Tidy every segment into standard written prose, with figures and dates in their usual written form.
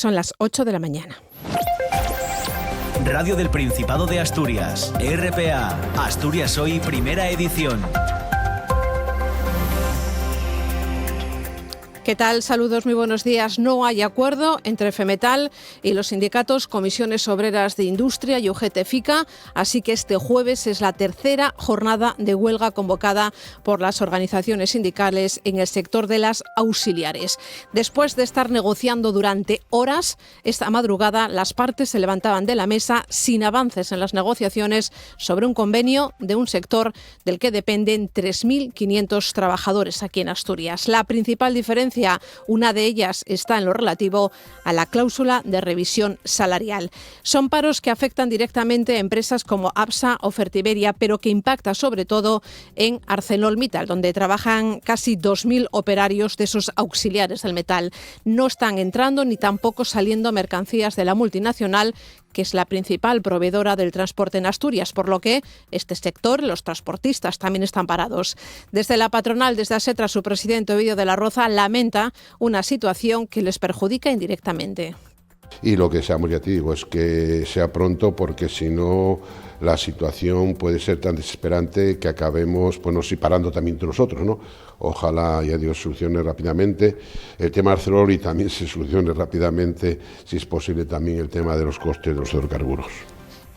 Son las 8 de la mañana. Radio del Principado de Asturias, RPA, Asturias Hoy, primera edición. ¿Qué tal? Saludos, muy buenos días. No hay acuerdo entre FEMETAL y los sindicatos Comisiones Obreras de Industria y UGT-FICA, así que este jueves es la tercera jornada de huelga convocada por las organizaciones sindicales en el sector de las auxiliares. Después de estar negociando durante horas, esta madrugada las partes se levantaban de la mesa sin avances en las negociaciones sobre un convenio de un sector del que dependen 3.500 trabajadores aquí en Asturias. La principal diferencia, una de ellas está en lo relativo a la cláusula de revisión salarial. Son paros que afectan directamente a empresas como APSA o Fertiberia, pero que impacta sobre todo en ArcelorMittal, donde trabajan casi 2.000 operarios de esos auxiliares del metal. No están entrando ni tampoco saliendo mercancías de la multinacional, que es la principal proveedora del transporte en Asturias, por lo que este sector, los transportistas, también están parados. Desde la patronal, desde ASETRA, su presidente Ovidio de la Roza lamenta una situación que les perjudica indirectamente. Y lo que deseamos, ya te digo, es que sea pronto, porque si no la situación puede ser tan desesperante que acabemos parando también entre nosotros, ¿no? Ojalá, ya digo, se solucione rápidamente el tema de Arcelor y también se solucione rápidamente, si es posible, también el tema de los costes de los hidrocarburos.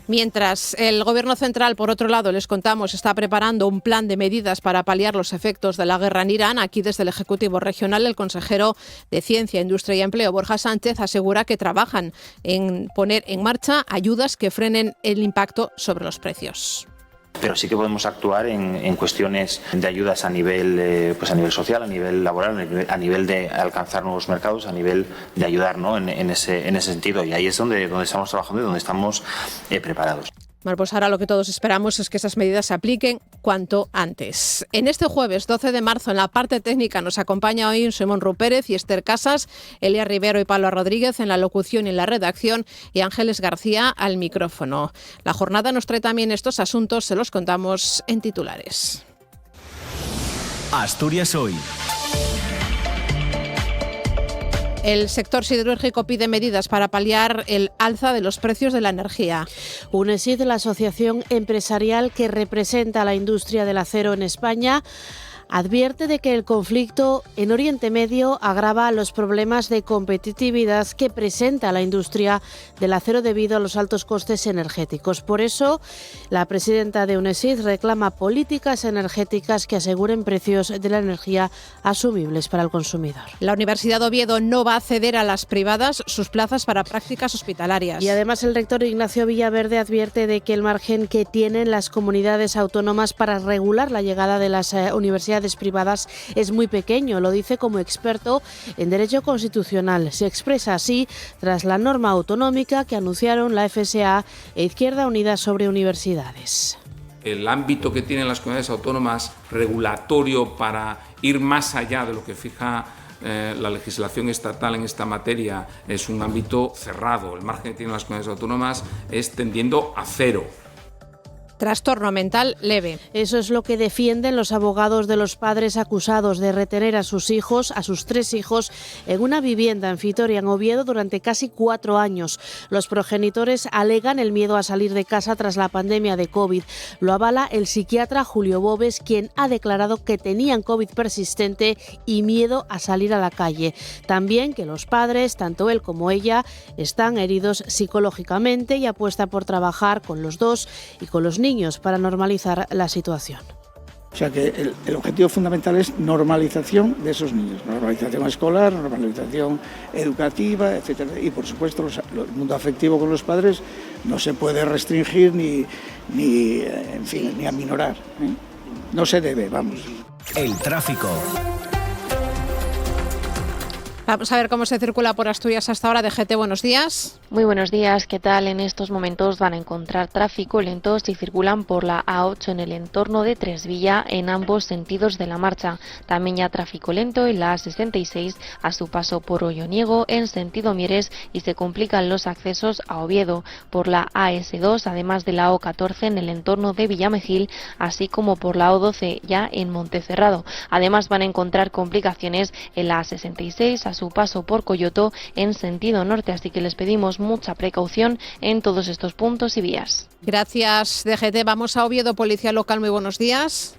Mientras el Gobierno central, por otro lado, les contamos, está preparando un plan de medidas para paliar los efectos de la guerra en Irán. Aquí, desde el Ejecutivo Regional, el consejero de Ciencia, Industria y Empleo, Borja Sánchez, asegura que trabajan en poner en marcha ayudas que frenen el impacto sobre los precios. Pero sí que podemos actuar en cuestiones de ayudas a nivel social, a nivel laboral, a nivel de alcanzar nuevos mercados, a nivel de ayudar, ¿no? en ese sentido. Y ahí es donde estamos trabajando y donde estamos preparados. Bueno, pues ahora lo que todos esperamos es que esas medidas se apliquen cuanto antes. En este jueves 12 de marzo, en la parte técnica, nos acompaña hoy Simón Rupérez y Esther Casas, Elia Rivero y Pablo Rodríguez en la locución y en la redacción, y Ángeles García al micrófono. La jornada nos trae también estos asuntos, se los contamos en titulares. Asturias Hoy. El sector siderúrgico pide medidas para paliar el alza de los precios de la energía. UNESID, la asociación empresarial que representa a la industria del acero en España, advierte de que el conflicto en Oriente Medio agrava los problemas de competitividad que presenta la industria del acero debido a los altos costes energéticos. Por eso, la presidenta de UNESID reclama políticas energéticas que aseguren precios de la energía asumibles para el consumidor. La Universidad de Oviedo no va a ceder a las privadas sus plazas para prácticas hospitalarias. Y además el rector Ignacio Villaverde advierte de que el margen que tienen las comunidades autónomas para regular la llegada de las universidades privadas es muy pequeño, lo dice como experto en Derecho Constitucional. Se expresa así tras la norma autonómica que anunciaron la FSA e Izquierda Unida sobre universidades. El ámbito que tienen las comunidades autónomas regulatorio para ir más allá de lo que fija la legislación estatal en esta materia es un ámbito cerrado. El margen que tienen las comunidades autónomas es tendiendo a cero. Trastorno mental leve. Eso es lo que defienden los abogados de los padres acusados de retener a sus hijos, a sus 3 hijos, en una vivienda en Vitoria, en Oviedo, durante casi 4 años. Los progenitores alegan el miedo a salir de casa tras la pandemia de COVID. Lo avala el psiquiatra Julio Bobes, quien ha declarado que tenían COVID persistente y miedo a salir a la calle. También que los padres, tanto él como ella, están heridos psicológicamente y apuesta por trabajar con los dos y con los niños para normalizar la situación. O sea que el objetivo fundamental es normalización de esos niños, normalización escolar, normalización educativa, etcétera. Y por supuesto el mundo afectivo con los padres no se puede restringir ni aminorar, ¿eh? No se debe, vamos. El tráfico. Vamos a ver cómo se circula por Asturias hasta ahora. DGT, buenos días. Muy buenos días, ¿qué tal? En estos momentos van a encontrar tráfico lento si circulan por la A8 en el entorno de Tresvilla en ambos sentidos de la marcha. También ya tráfico lento en la A66 a su paso por Olloniego en sentido Mieres y se complican los accesos a Oviedo por la AS2, además de la O14 en el entorno de Villamejil, así como por la O12 ya en Montecerrado. Además van a encontrar complicaciones en la A66 a su paso por Coyoto en sentido norte, así que les pedimos mucha precaución en todos estos puntos y vías. Gracias, DGT. Vamos a Oviedo, Policía Local. Muy buenos días.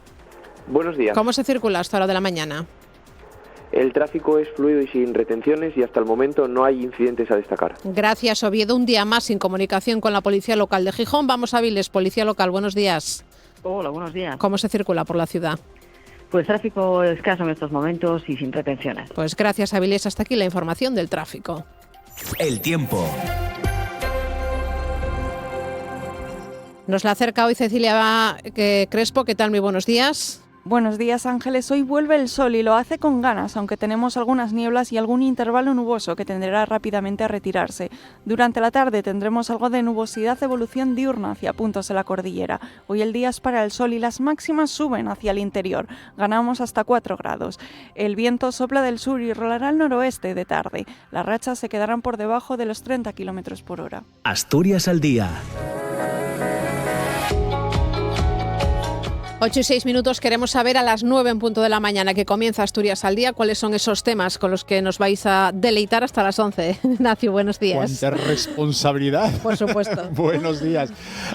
Buenos días. ¿Cómo se circula a esta hora de la mañana? El tráfico es fluido y sin retenciones y hasta el momento no hay incidentes a destacar. Gracias, Oviedo. Un día más sin comunicación con la Policía Local de Gijón. Vamos a Viles, Policía Local. Buenos días. Hola, buenos días. ¿Cómo se circula por la ciudad? Pues tráfico escaso en estos momentos y sin retenciones. Pues gracias, Avilés. Hasta aquí la información del tráfico. El tiempo. Nos la acerca hoy Cecilia Crespo. ¿Qué tal? Muy buenos días. Buenos días, Ángeles. Hoy vuelve el sol y lo hace con ganas, aunque tenemos algunas nieblas y algún intervalo nuboso que tenderá rápidamente a retirarse. Durante la tarde tendremos algo de nubosidad de evolución diurna hacia puntos de la cordillera. Hoy el día es para el sol y las máximas suben hacia el interior. Ganamos hasta 4 grados. El viento sopla del sur y rolará al noroeste de tarde. Las rachas se quedarán por debajo de los 30 km por hora. Asturias al día. 8 y 6 minutos, queremos saber a las 9 en punto de la mañana que comienza Asturias al día, cuáles son esos temas con los que nos vais a deleitar hasta las 11. Ignacio, buenos días. ¡Cuánta responsabilidad! Por supuesto. Buenos días,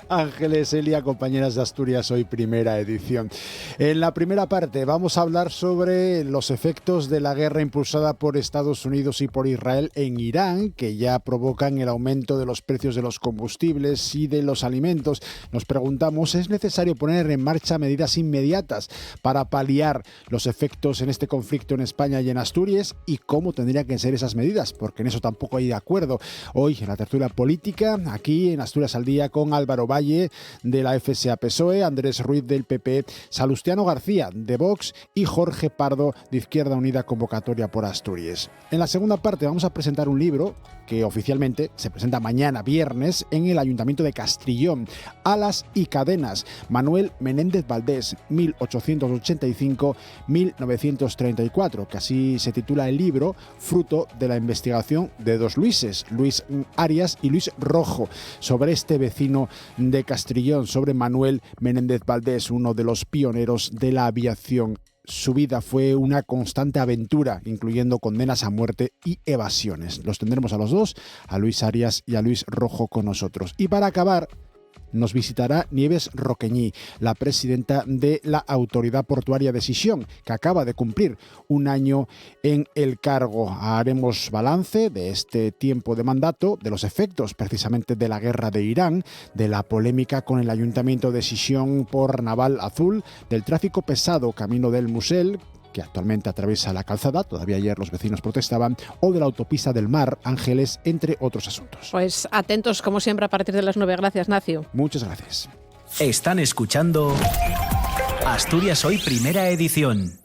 Ángeles, Elia, compañeras de Asturias, hoy primera edición. En la primera parte vamos a hablar sobre los efectos de la guerra impulsada por Estados Unidos y por Israel en Irán, que ya provocan el aumento de los precios de los combustibles y de los alimentos. Nos preguntamos, ¿es necesario poner en marcha medidas inmediatas para paliar los efectos en este conflicto en España y en Asturias? ¿Y cómo tendrían que ser esas medidas? Porque en eso tampoco hay de acuerdo. Hoy en la tertulia política, aquí en Asturias al día, con Álvaro Valle de la FSA-PSOE, Andrés Ruiz del PP, Salustiano García de Vox y Jorge Pardo de Izquierda Unida Convocatoria por Asturias. En la segunda parte vamos a presentar un libro que oficialmente se presenta mañana viernes en el Ayuntamiento de Castrillón, Alas y Cadenas, Manuel Menéndez Valdés, 1885-1934, que así se titula el libro, fruto de la investigación de dos Luises, Luis Arias y Luis Rojo, sobre este vecino de Castrillón, sobre Manuel Menéndez Valdés, uno de los pioneros de la aviación. Su vida fue una constante aventura, incluyendo condenas a muerte y evasiones. Los tendremos a los dos, a Luis Arias y a Luis Rojo, con nosotros. Y para acabar, nos visitará Nieves Roqueñí, la presidenta de la Autoridad Portuaria de Sisión, que acaba de cumplir un año en el cargo. Haremos balance de este tiempo de mandato, de los efectos precisamente de la guerra de Irán, de la polémica con el Ayuntamiento de Sisión por Naval Azul, del tráfico pesado camino del Musel, que actualmente atraviesa la calzada, todavía ayer los vecinos protestaban, o de la autopista del Mar, Ángeles, entre otros asuntos. Pues atentos, como siempre, a partir de las 9. Gracias, Nacio. Muchas gracias. Están escuchando Asturias Hoy, primera edición.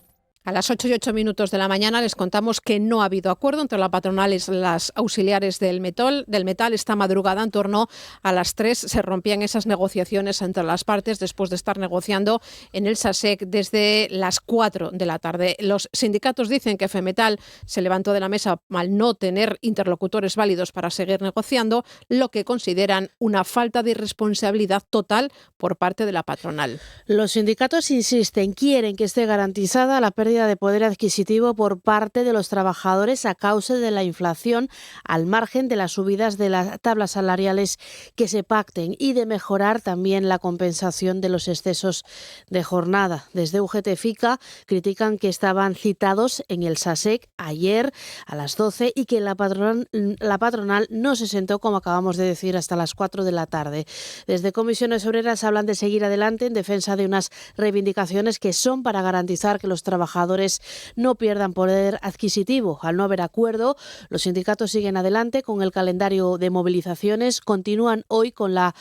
A las 8 y 8 minutos de la mañana les contamos que no ha habido acuerdo entre la patronal y las auxiliares del metal. Esta madrugada, en torno a las 3, se rompían esas negociaciones entre las partes después de estar negociando en el SASEC desde las 4 de la tarde. Los sindicatos dicen que Femetal se levantó de la mesa al no tener interlocutores válidos para seguir negociando, lo que consideran una falta de responsabilidad total por parte de la patronal. Los sindicatos insisten, quieren que esté garantizada la pérdida de poder adquisitivo por parte de los trabajadores a causa de la inflación, al margen de las subidas de las tablas salariales que se pacten, y de mejorar también la compensación de los excesos de jornada. Desde UGT-FICA critican que estaban citados en el SASEC ayer a las 12 y que la patronal no se sentó, como acabamos de decir, hasta las 4 de la tarde. Desde Comisiones Obreras hablan de seguir adelante en defensa de unas reivindicaciones que son para garantizar que los trabajadores no pierdan poder adquisitivo. Al no haber acuerdo, los sindicatos siguen adelante con el calendario de movilizaciones. Continúan hoy con las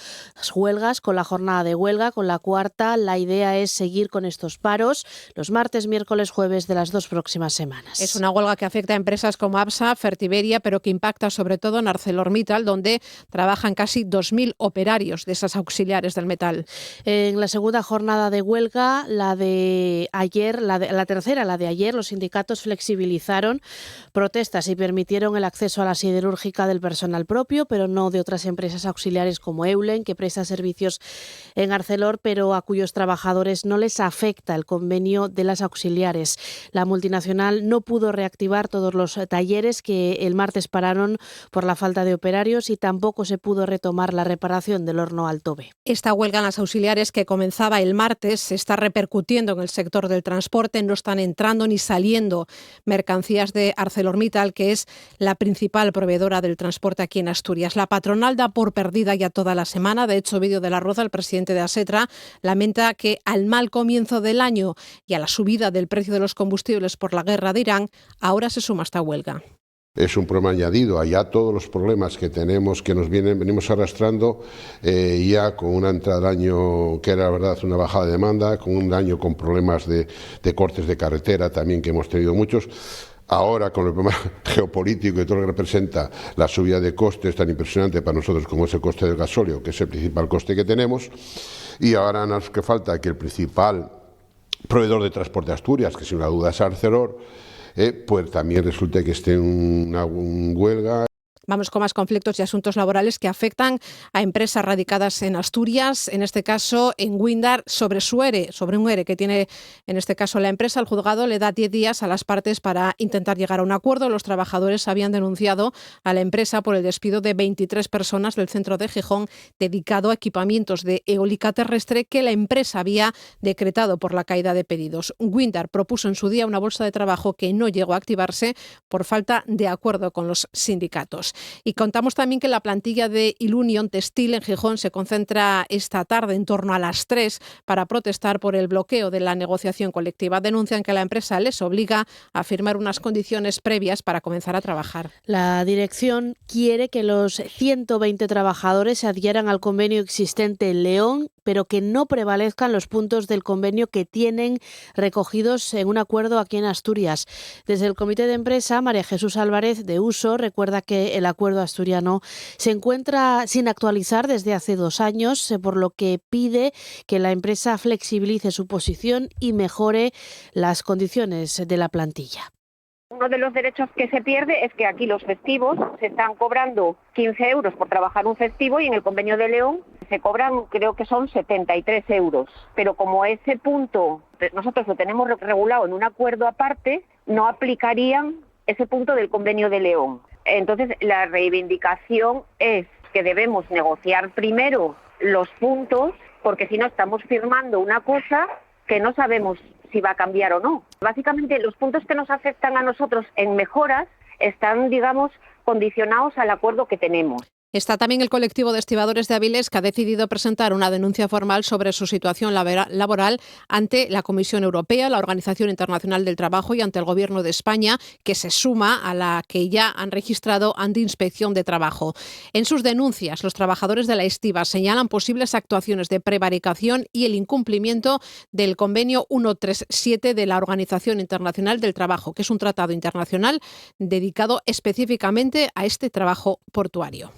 huelgas, con la jornada de huelga, con la cuarta. La idea es seguir con estos paros los martes, miércoles, jueves de las 2 próximas semanas. Es una huelga que afecta a empresas como ABSA, Fertiberia, pero que impacta sobre todo en ArcelorMittal, donde trabajan casi 2.000 operarios de esas auxiliares del metal. En la segunda jornada de huelga, la de ayer, la tercera tercera, la de ayer, los sindicatos flexibilizaron protestas y permitieron el acceso a la siderúrgica del personal propio, pero no de otras empresas auxiliares como Eulen, que presta servicios en Arcelor, pero a cuyos trabajadores no les afecta el convenio de las auxiliares. La multinacional no pudo reactivar todos los talleres que el martes pararon por la falta de operarios y tampoco se pudo retomar la reparación del horno Alto B. Esta huelga en las auxiliares, que comenzaba el martes, se está repercutiendo en el sector del transporte. No están entrando ni saliendo mercancías de ArcelorMittal, que es la principal proveedora del transporte aquí en Asturias. La patronal da por perdida ya toda la semana. De hecho, Ovidio de la Roza, el presidente de ASETRA, lamenta que al mal comienzo del año y a la subida del precio de los combustibles por la guerra de Irán, ahora se suma esta huelga. Es un problema añadido a ya todos los problemas que tenemos, que venimos arrastrando, ya con una entrada del año que era, la verdad, una bajada de demanda, con un año con problemas de cortes de carretera también, que hemos tenido muchos. Ahora, con el problema geopolítico y todo lo que representa la subida de costes tan impresionante para nosotros como es el coste del gasóleo, que es el principal coste que tenemos, y ahora nos que falta que el principal proveedor de transporte de Asturias, que sin una duda es Arcelor, pues también resulta que esté en una huelga. Vamos con más conflictos y asuntos laborales que afectan a empresas radicadas en Asturias, en este caso en Windar, sobre un ERE que tiene en este caso la empresa. El juzgado le da 10 días a las partes para intentar llegar a un acuerdo. Los trabajadores habían denunciado a la empresa por el despido de 23 personas del centro de Gijón dedicado a equipamientos de eólica terrestre que la empresa había decretado por la caída de pedidos. Windar propuso en su día una bolsa de trabajo que no llegó a activarse por falta de acuerdo con los sindicatos. Y contamos también que la plantilla de Ilunion Textil en Gijón se concentra esta tarde en torno a las 3 para protestar por el bloqueo de la negociación colectiva. Denuncian que la empresa les obliga a firmar unas condiciones previas para comenzar a trabajar. La dirección quiere que los 120 trabajadores se adhieran al convenio existente en León, pero que no prevalezcan los puntos del convenio que tienen recogidos en un acuerdo aquí en Asturias. Desde el comité de empresa, María Jesús Álvarez de Uso recuerda que el acuerdo asturiano se encuentra sin actualizar desde hace 2 años, por lo que pide que la empresa flexibilice su posición y mejore las condiciones de la plantilla. Uno de los derechos que se pierde es que aquí los festivos se están cobrando 15 euros por trabajar un festivo y en el convenio de León se cobran, creo que son 73 euros. Pero como ese punto nosotros lo tenemos regulado en un acuerdo aparte, no aplicarían ese punto del convenio de León. Entonces la reivindicación es que debemos negociar primero los puntos, porque si no estamos firmando una cosa que no sabemos si va a cambiar o no. Básicamente los puntos que nos afectan a nosotros en mejoras están, digamos, condicionados al acuerdo que tenemos. Está también el colectivo de estibadores de Avilés, que ha decidido presentar una denuncia formal sobre su situación laboral ante la Comisión Europea, la Organización Internacional del Trabajo y ante el Gobierno de España, que se suma a la que ya han registrado ante Inspección de Trabajo. En sus denuncias, los trabajadores de la estiba señalan posibles actuaciones de prevaricación y el incumplimiento del convenio 137 de la Organización Internacional del Trabajo, que es un tratado internacional dedicado específicamente a este trabajo portuario.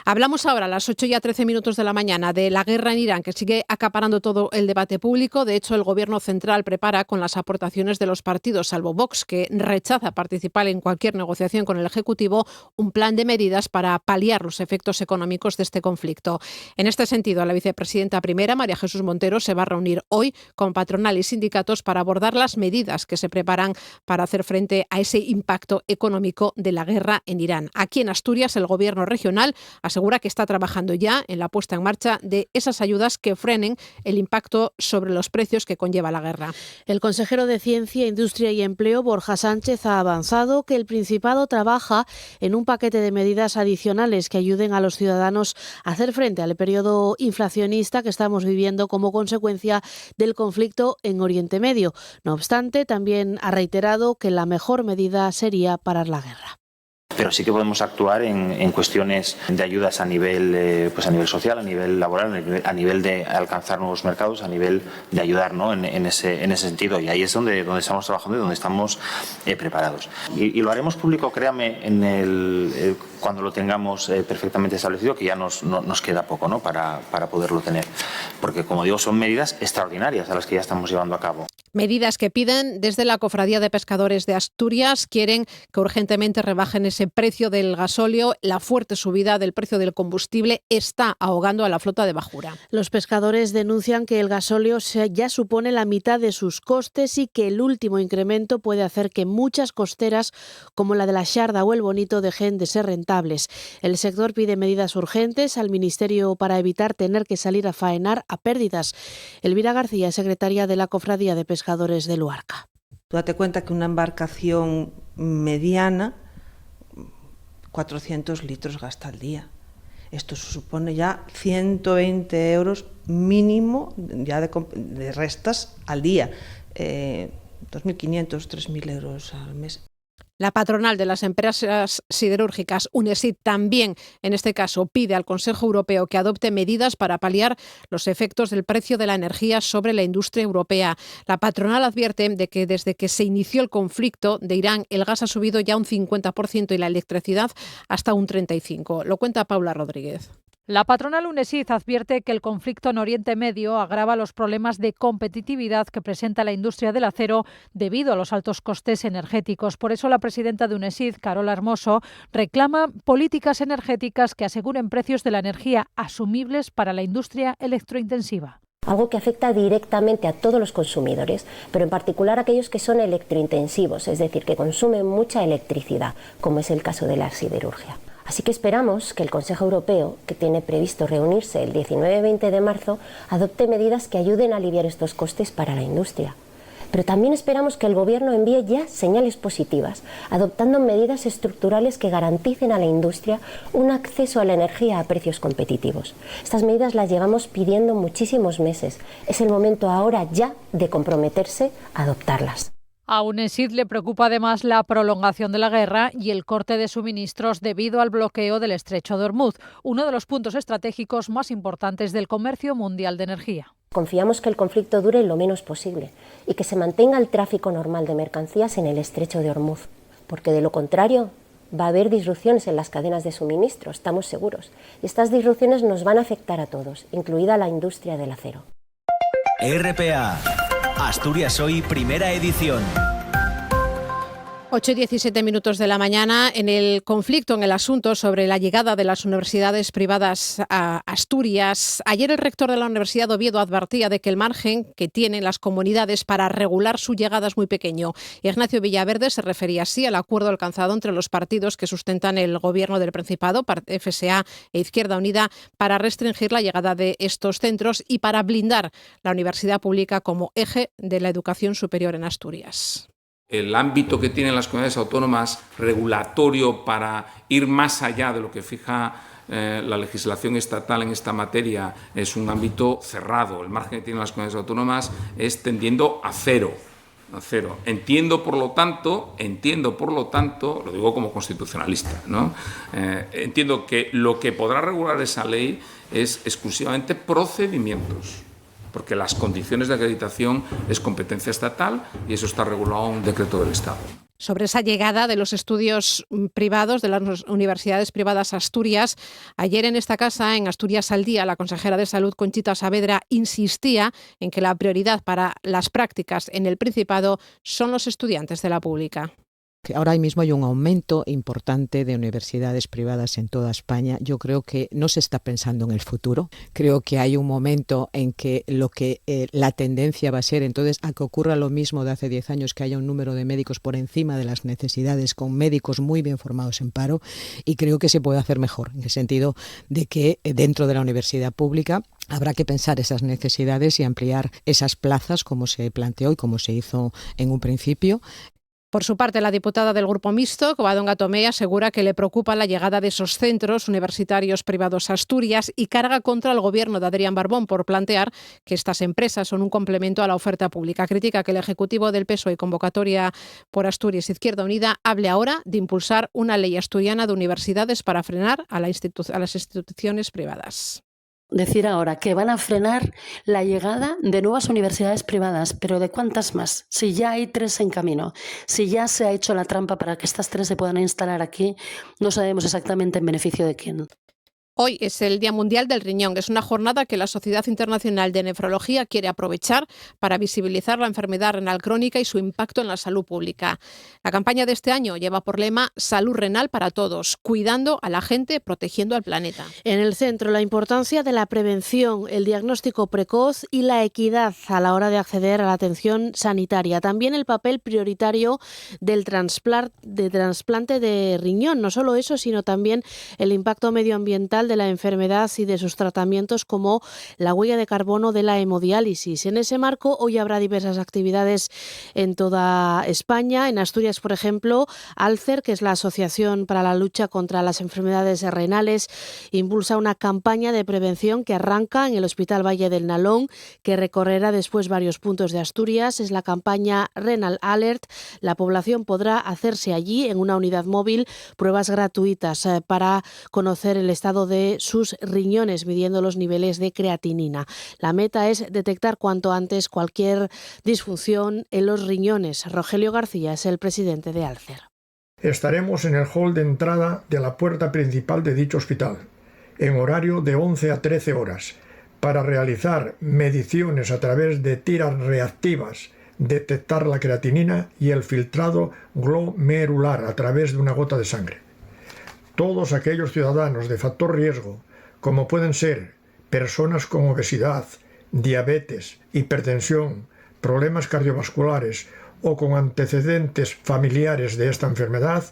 Hablamos ahora a las 8:13 de la mañana de la guerra en Irán, que sigue acaparando todo el debate público. De hecho, el Gobierno central prepara, con las aportaciones de los partidos, salvo Vox, que rechaza participar en cualquier negociación con el Ejecutivo, un plan de medidas para paliar los efectos económicos de este conflicto. En este sentido, la vicepresidenta primera, María Jesús Montero, se va a reunir hoy con patronal y sindicatos para abordar las medidas que se preparan para hacer frente a ese impacto económico de la guerra en Irán. Aquí en Asturias, el Gobierno regional asegura que está trabajando ya en la puesta en marcha de esas ayudas que frenen el impacto sobre los precios que conlleva la guerra. El consejero de Ciencia, Industria y Empleo, Borja Sánchez, ha avanzado que el Principado trabaja en un paquete de medidas adicionales que ayuden a los ciudadanos a hacer frente al periodo inflacionista que estamos viviendo como consecuencia del conflicto en Oriente Medio. No obstante, también ha reiterado que la mejor medida sería parar la guerra. Pero sí que podemos actuar en cuestiones de ayudas a nivel social, a nivel laboral, a nivel de alcanzar nuevos mercados, a nivel de ayudar, ¿no? en ese sentido. Y ahí es donde estamos trabajando y donde estamos preparados. Y lo haremos público, créame, cuando lo tengamos perfectamente establecido, que ya nos queda poco, ¿no? para poderlo tener. Porque, como digo, son medidas extraordinarias a las que ya estamos llevando a cabo. Medidas que piden desde la Cofradía de Pescadores de Asturias. Quieren que urgentemente rebajen ese precio del gasóleo. La fuerte subida del precio del combustible está ahogando a la flota de bajura. Los pescadores denuncian que el gasóleo ya supone la mitad de sus costes y que el último incremento puede hacer que muchas costeras, como la de la Xarda o el Bonito, dejen de ser rentables. El sector pide medidas urgentes al Ministerio para evitar tener que salir a faenar a pérdidas. Elvira García, secretaria de la Cofradía de Pescadores de Luarca. Tú date cuenta que una embarcación mediana 400 litros gasta al día. Esto supone ya 120 euros mínimo ya de restas al día, 2.500, 3.000 euros al mes. La patronal de las empresas siderúrgicas, UNESID, también, en este caso, pide al Consejo Europeo que adopte medidas para paliar los efectos del precio de la energía sobre la industria europea. La patronal advierte de que desde que se inició el conflicto de Irán, el gas ha subido ya un 50% y la electricidad hasta un 35%. Lo cuenta Paula Rodríguez. La patronal UNESID advierte que el conflicto en Oriente Medio agrava los problemas de competitividad que presenta la industria del acero debido a los altos costes energéticos. Por eso la presidenta de UNESID, Carola Hermoso, reclama políticas energéticas que aseguren precios de la energía asumibles para la industria electrointensiva. Algo que afecta directamente a todos los consumidores, pero en particular a aquellos que son electrointensivos, es decir, que consumen mucha electricidad, como es el caso de la siderurgia. Así que esperamos que el Consejo Europeo, que tiene previsto reunirse el 19-20 de marzo, adopte medidas que ayuden a aliviar estos costes para la industria. Pero también esperamos que el Gobierno envíe ya señales positivas, adoptando medidas estructurales que garanticen a la industria un acceso a la energía a precios competitivos. Estas medidas las llevamos pidiendo muchísimos meses. Es el momento ahora ya de comprometerse a adoptarlas. A UNESID le preocupa además la prolongación de la guerra y el corte de suministros debido al bloqueo del Estrecho de Hormuz, uno de los puntos estratégicos más importantes del comercio mundial de energía. Confiamos que el conflicto dure lo menos posible y que se mantenga el tráfico normal de mercancías en el Estrecho de Hormuz, porque de lo contrario va a haber disrupciones en las cadenas de suministro, estamos seguros. Y estas disrupciones nos van a afectar a todos, incluida la industria del acero. RPA, Asturias Hoy, primera edición. 8:17 de la mañana. En el conflicto, en el asunto sobre la llegada de las universidades privadas a Asturias, ayer el rector de la Universidad de Oviedo advertía de que el margen que tienen las comunidades para regular su llegada es muy pequeño. Ignacio Villaverde se refería así al acuerdo alcanzado entre los partidos que sustentan el gobierno del Principado, FSA e Izquierda Unida, para restringir la llegada de estos centros y para blindar la universidad pública como eje de la educación superior en Asturias. El ámbito que tienen las comunidades autónomas regulatorio para ir más allá de lo que fija la legislación estatal en esta materia es un ámbito cerrado. El margen que tienen las comunidades autónomas es tendiendo a cero. Entiendo, por lo tanto, lo digo como constitucionalista, ¿no? Entiendo que lo que podrá regular esa ley es exclusivamente procedimientos, porque las condiciones de acreditación es competencia estatal y eso está regulado en un decreto del Estado. Sobre esa llegada de los estudios privados, de las universidades privadas a Asturias, ayer en esta casa, en Asturias al Día, la consejera de Salud, Conchita Saavedra, insistía en que la prioridad para las prácticas en el Principado son los estudiantes de la pública. Que ahora mismo hay un aumento importante de universidades privadas en toda España. Yo creo que no se está pensando en el futuro. Creo que hay un momento en que la tendencia va a ser entonces a que ocurra lo mismo de hace 10 años, que haya un número de médicos por encima de las necesidades, con médicos muy bien formados en paro, y creo que se puede hacer mejor, en el sentido de que dentro de la universidad pública habrá que pensar esas necesidades y ampliar esas plazas como se planteó y como se hizo en un principio. Por su parte, la diputada del Grupo Mixto, Covadonga Tomé, asegura que le preocupa la llegada de esos centros universitarios privados a Asturias y carga contra el gobierno de Adrián Barbón por plantear que estas empresas son un complemento a la oferta pública. Critica que el Ejecutivo del PSOE y Convocatoria por Asturias Izquierda Unida hable ahora de impulsar una ley asturiana de universidades para frenar a las instituciones privadas. Decir ahora que van a frenar la llegada de nuevas universidades privadas, pero ¿de cuántas más? Si ya hay 3 en camino, si ya se ha hecho la trampa para que estas 3 se puedan instalar aquí, no sabemos exactamente en beneficio de quién. Hoy es el Día Mundial del Riñón. Es una jornada que la Sociedad Internacional de Nefrología quiere aprovechar para visibilizar la enfermedad renal crónica y su impacto en la salud pública. La campaña de este año lleva por lema Salud renal para todos, cuidando a la gente, protegiendo al planeta. En el centro, la importancia de la prevención, el diagnóstico precoz y la equidad a la hora de acceder a la atención sanitaria. También el papel prioritario del trasplante de riñón. No solo eso, sino también el impacto medioambiental de la enfermedad y de sus tratamientos, como la huella de carbono de la hemodiálisis. En ese marco, hoy habrá diversas actividades en toda España. En Asturias, por ejemplo, ALCER, que es la Asociación para la Lucha contra las Enfermedades Renales, impulsa una campaña de prevención que arranca en el Hospital Valle del Nalón, que recorrerá después varios puntos de Asturias. Es la campaña Renal Alert. La población podrá hacerse allí, en una unidad móvil, pruebas gratuitas para conocer el estado de sus riñones, midiendo los niveles de creatinina. La meta es detectar cuanto antes cualquier disfunción en los riñones. Rogelio García es el presidente de ALCER. Estaremos en el hall de entrada de la puerta principal de dicho hospital, en horario de 11 a 13 horas, para realizar mediciones a través de tiras reactivas, detectar la creatinina y el filtrado glomerular a través de una gota de sangre. Todos aquellos ciudadanos de factor riesgo, como pueden ser personas con obesidad, diabetes, hipertensión, problemas cardiovasculares o con antecedentes familiares de esta enfermedad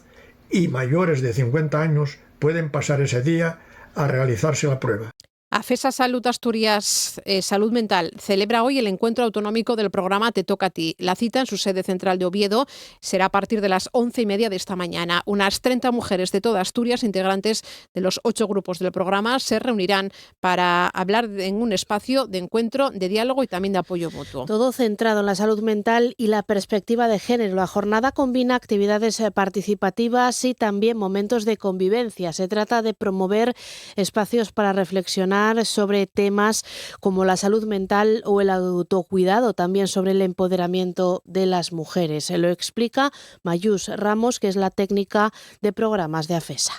y mayores de 50 años, pueden pasar ese día a realizarse la prueba. AFESA Salud Asturias Salud Mental celebra hoy el encuentro autonómico del programa Te Toca a Ti. La cita en su sede central de Oviedo será a partir de las 11:30 de esta mañana. Unas 30 mujeres de toda Asturias, integrantes de los 8 grupos del programa, se reunirán para hablar en un espacio de encuentro, de diálogo y también de apoyo mutuo. Todo centrado en la salud mental y la perspectiva de género. La jornada combina actividades participativas y también momentos de convivencia. Se trata de promover espacios para reflexionar sobre temas como la salud mental o el autocuidado, también sobre el empoderamiento de las mujeres. Se lo explica Mayús Ramos, que es la técnica de programas de AFESA.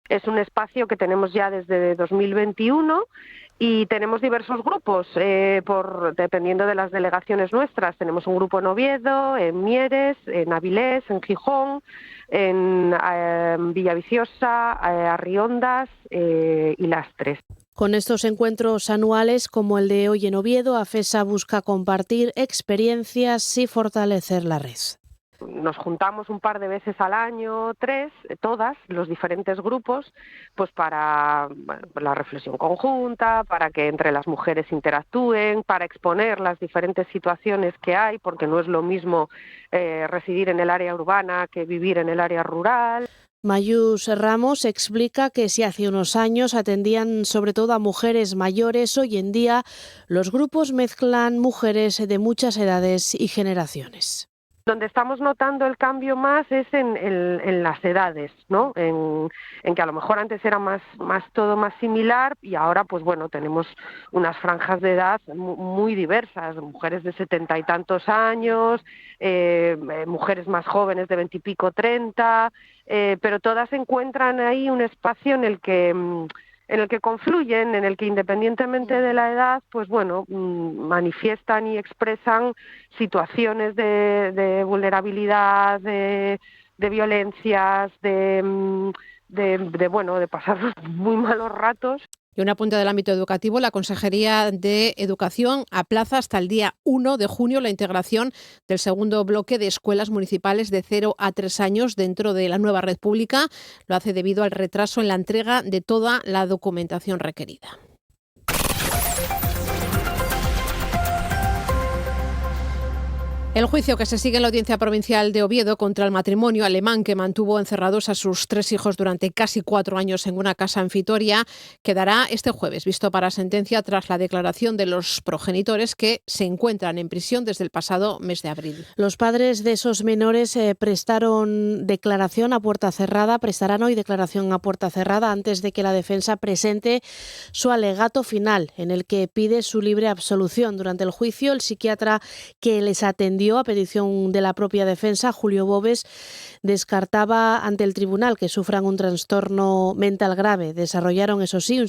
Es un espacio que tenemos ya desde 2021 y tenemos diversos grupos, dependiendo de las delegaciones nuestras. Tenemos un grupo en Oviedo, en Mieres, en Avilés, en Gijón, en Villaviciosa, Arriondas y Lastres. Con estos encuentros anuales, como el de hoy en Oviedo, AFESA busca compartir experiencias y fortalecer la red. Nos juntamos un par de veces al año, 3, todas, los diferentes grupos, pues para la reflexión conjunta, para que entre las mujeres interactúen, para exponer las diferentes situaciones que hay, porque no es lo mismo residir en el área urbana que vivir en el área rural. Mayús Ramos explica que si hace unos años atendían sobre todo a mujeres mayores, hoy en día los grupos mezclan mujeres de muchas edades y generaciones. Donde estamos notando el cambio más es en las edades, ¿no? En que a lo mejor antes era más todo más similar y ahora, pues bueno, tenemos unas franjas de edad muy diversas, mujeres de 70 y tantos años, mujeres más jóvenes de 20 y pico, 30, pero todas encuentran ahí un espacio en el que confluyen, en el que independientemente de la edad, pues bueno, manifiestan y expresan situaciones de vulnerabilidad, de violencias, de pasar muy malos ratos. Y un apunte del ámbito educativo, la Consejería de Educación aplaza hasta el día 1 de junio la integración del segundo bloque de escuelas municipales de 0 a 3 años dentro de la nueva red pública. Lo hace debido al retraso en la entrega de toda la documentación requerida. El juicio que se sigue en la Audiencia Provincial de Oviedo contra el matrimonio alemán que mantuvo encerrados a sus 3 hijos durante casi 4 años en una casa en Vitoria quedará este jueves visto para sentencia tras la declaración de los progenitores que se encuentran en prisión desde el pasado mes de abril. Los padres de esos menores prestarán hoy declaración a puerta cerrada antes de que la defensa presente su alegato final en el que pide su libre absolución. Durante el juicio, el psiquiatra que les atendió defendió a petición de la propia defensa, Julio Bóves, descartaba ante el tribunal que sufran un trastorno mental grave. Desarrollaron, eso sí, un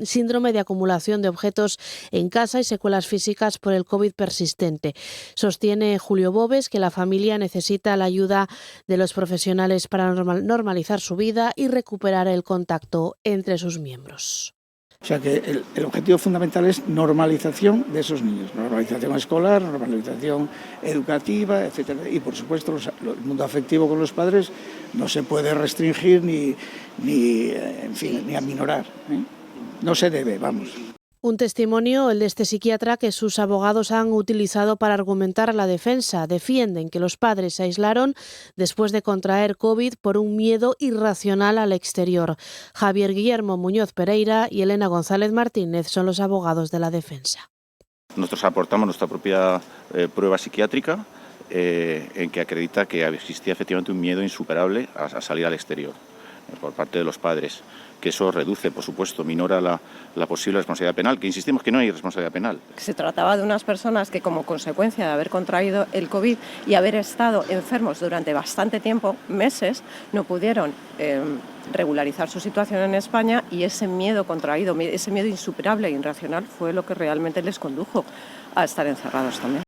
síndrome de acumulación de objetos en casa y secuelas físicas por el COVID persistente. Sostiene Julio Bóves que la familia necesita la ayuda de los profesionales para normalizar su vida y recuperar el contacto entre sus miembros. O sea que el objetivo fundamental es normalización de esos niños, normalización escolar, normalización educativa, etcétera. Y por supuesto el mundo afectivo con los padres no se puede restringir ni aminorar, ¿eh? No se debe, vamos. Un testimonio, el de este psiquiatra, que sus abogados han utilizado para argumentar a la defensa. Defienden que los padres se aislaron después de contraer COVID por un miedo irracional al exterior. Javier Guillermo Muñoz Pereira y Elena González Martínez son los abogados de la defensa. Nosotros aportamos nuestra propia prueba psiquiátrica en que acredita que existía efectivamente un miedo insuperable a salir al exterior por parte de los padres, que eso reduce, por supuesto, minora la posible responsabilidad penal, que insistimos que no hay responsabilidad penal. Se trataba de unas personas que, como consecuencia de haber contraído el COVID y haber estado enfermos durante bastante tiempo, meses, no pudieron regularizar su situación en España, y ese miedo contraído, ese miedo insuperable e irracional fue lo que realmente les condujo a estar encerrados también.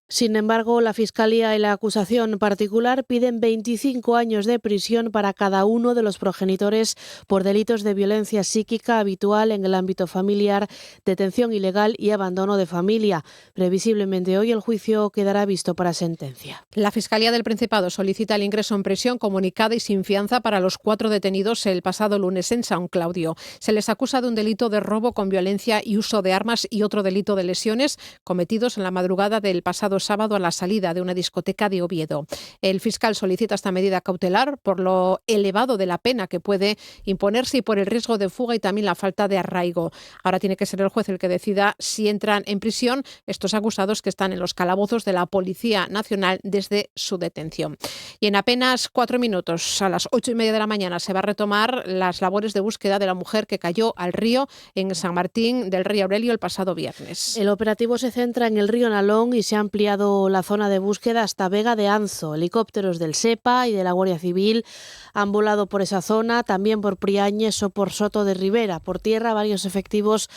Sin embargo, la Fiscalía y la acusación particular piden 25 años de prisión para cada uno de los progenitores por delitos de violencia psíquica habitual en el ámbito familiar, detención ilegal y abandono de familia. Previsiblemente hoy el juicio quedará visto para sentencia. La Fiscalía del Principado solicita el ingreso en prisión comunicada y sin fianza para los 4 detenidos el pasado lunes en San Claudio. Se les acusa de un delito de robo con violencia y uso de armas y otro delito de lesiones cometidos en la madrugada del pasado sábado a la salida de una discoteca de Oviedo. El fiscal solicita esta medida cautelar por lo elevado de la pena que puede imponerse y por el riesgo de fuga y también la falta de arraigo. Ahora tiene que ser el juez el que decida si entran en prisión estos acusados que están en los calabozos de la Policía Nacional desde su detención. Y en apenas 4 minutos, a las 8:30 de la mañana, se va a retomar las labores de búsqueda de la mujer que cayó al río en San Martín del Rey Aurelio el pasado viernes. El operativo se centra en el río Nalón y se ha ampliado la zona de búsqueda hasta Vega de Anzo. Helicópteros del SEPA y de la Guardia Civil han volado por esa zona, también por Priañes o por Soto de Ribera. Por tierra, varios efectivos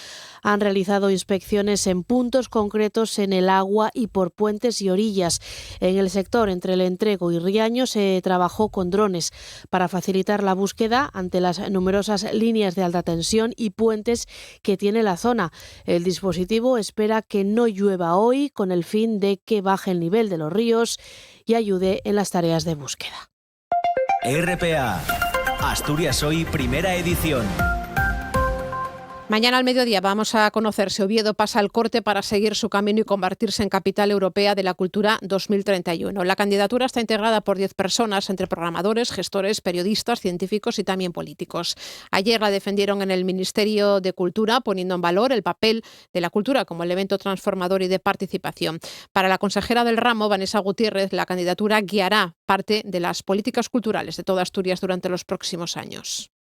han realizado inspecciones en puntos concretos en el agua y por puentes y orillas. En el sector entre el Entrego y Riaño se trabajó con drones para facilitar la búsqueda ante las numerosas líneas de alta tensión y puentes que tiene la zona. El dispositivo espera que no llueva hoy con el fin de que baje el nivel de los ríos y ayude en las tareas de búsqueda. RPA, Asturias Hoy, primera edición. Mañana al mediodía vamos a conocer si Oviedo pasa el corte para seguir su camino y convertirse en capital europea de la cultura 2031. La candidatura está integrada por 10 personas, entre programadores, gestores, periodistas, científicos y también políticos. Ayer la defendieron en el Ministerio de Cultura, poniendo en valor el papel de la cultura como elemento transformador y de participación. Para la consejera del ramo, Vanessa Gutiérrez, la candidatura guiará parte de las políticas culturales de toda Asturias durante los próximos años.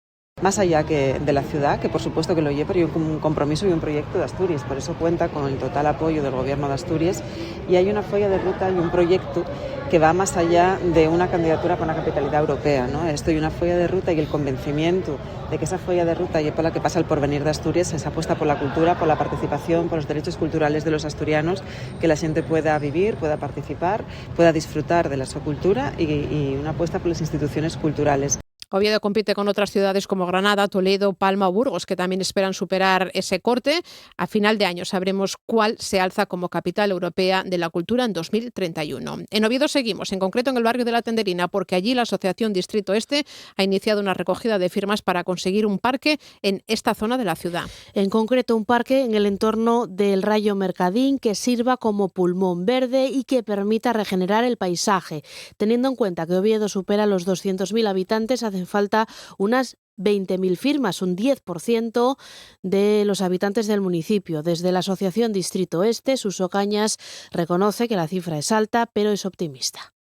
Más allá que de la ciudad, que por supuesto que lo lleva, pero hay un compromiso y un proyecto de Asturias, por eso cuenta con el total apoyo del Gobierno de Asturias, y hay una folla de ruta y un proyecto que va más allá de una candidatura para una capitalidad europea, ¿no? Esto y una folla de ruta y el convencimiento de que esa folla de ruta y por la que pasa el porvenir de Asturias es apuesta por la cultura, por la participación, por los derechos culturales de los asturianos, que la gente pueda vivir, pueda participar, pueda disfrutar de la su cultura y una apuesta por las instituciones culturales. Oviedo compite con otras ciudades como Granada, Toledo, Palma o Burgos, que también esperan superar ese corte. A final de año sabremos cuál se alza como capital europea de la cultura en 2031. En Oviedo seguimos, en concreto en el barrio de La Tenderina, porque allí la Asociación Distrito Este ha iniciado una recogida de firmas para conseguir un parque en esta zona de la ciudad. En concreto, un parque en el entorno del Rayo Mercadín que sirva como pulmón verde y que permita regenerar el paisaje. Teniendo en cuenta que Oviedo supera los 200.000 habitantes, hacen falta unas 20.000 firmas, un 10% de los habitantes del municipio. Desde la Asociación Distrito Este, Suso Cañas reconoce que la cifra es alta, pero es optimista.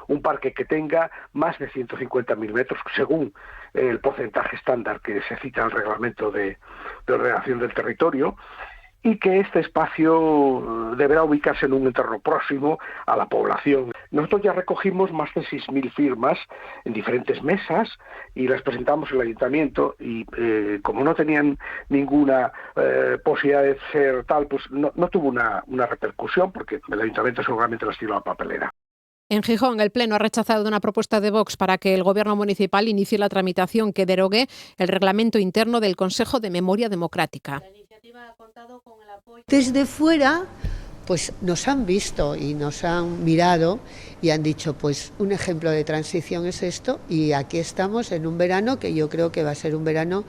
Un parque que tenga más de 150.000 metros, según el porcentaje estándar que se cita en el reglamento de ordenación del territorio, y que este espacio deberá ubicarse en un entorno próximo a la población. Nosotros ya recogimos más de 6.000 firmas en diferentes mesas y las presentamos en el ayuntamiento y como no tenían ninguna posibilidad de ser tal, pues no tuvo una repercusión porque el ayuntamiento seguramente las tiró a la papelera. En Gijón, el Pleno ha rechazado una propuesta de Vox para que el Gobierno municipal inicie la tramitación que derogue el reglamento interno del Consejo de Memoria Democrática. Desde fuera, pues nos han visto y nos han mirado y han dicho, pues un ejemplo de transición es esto, y aquí estamos en un verano que yo creo que va a ser un verano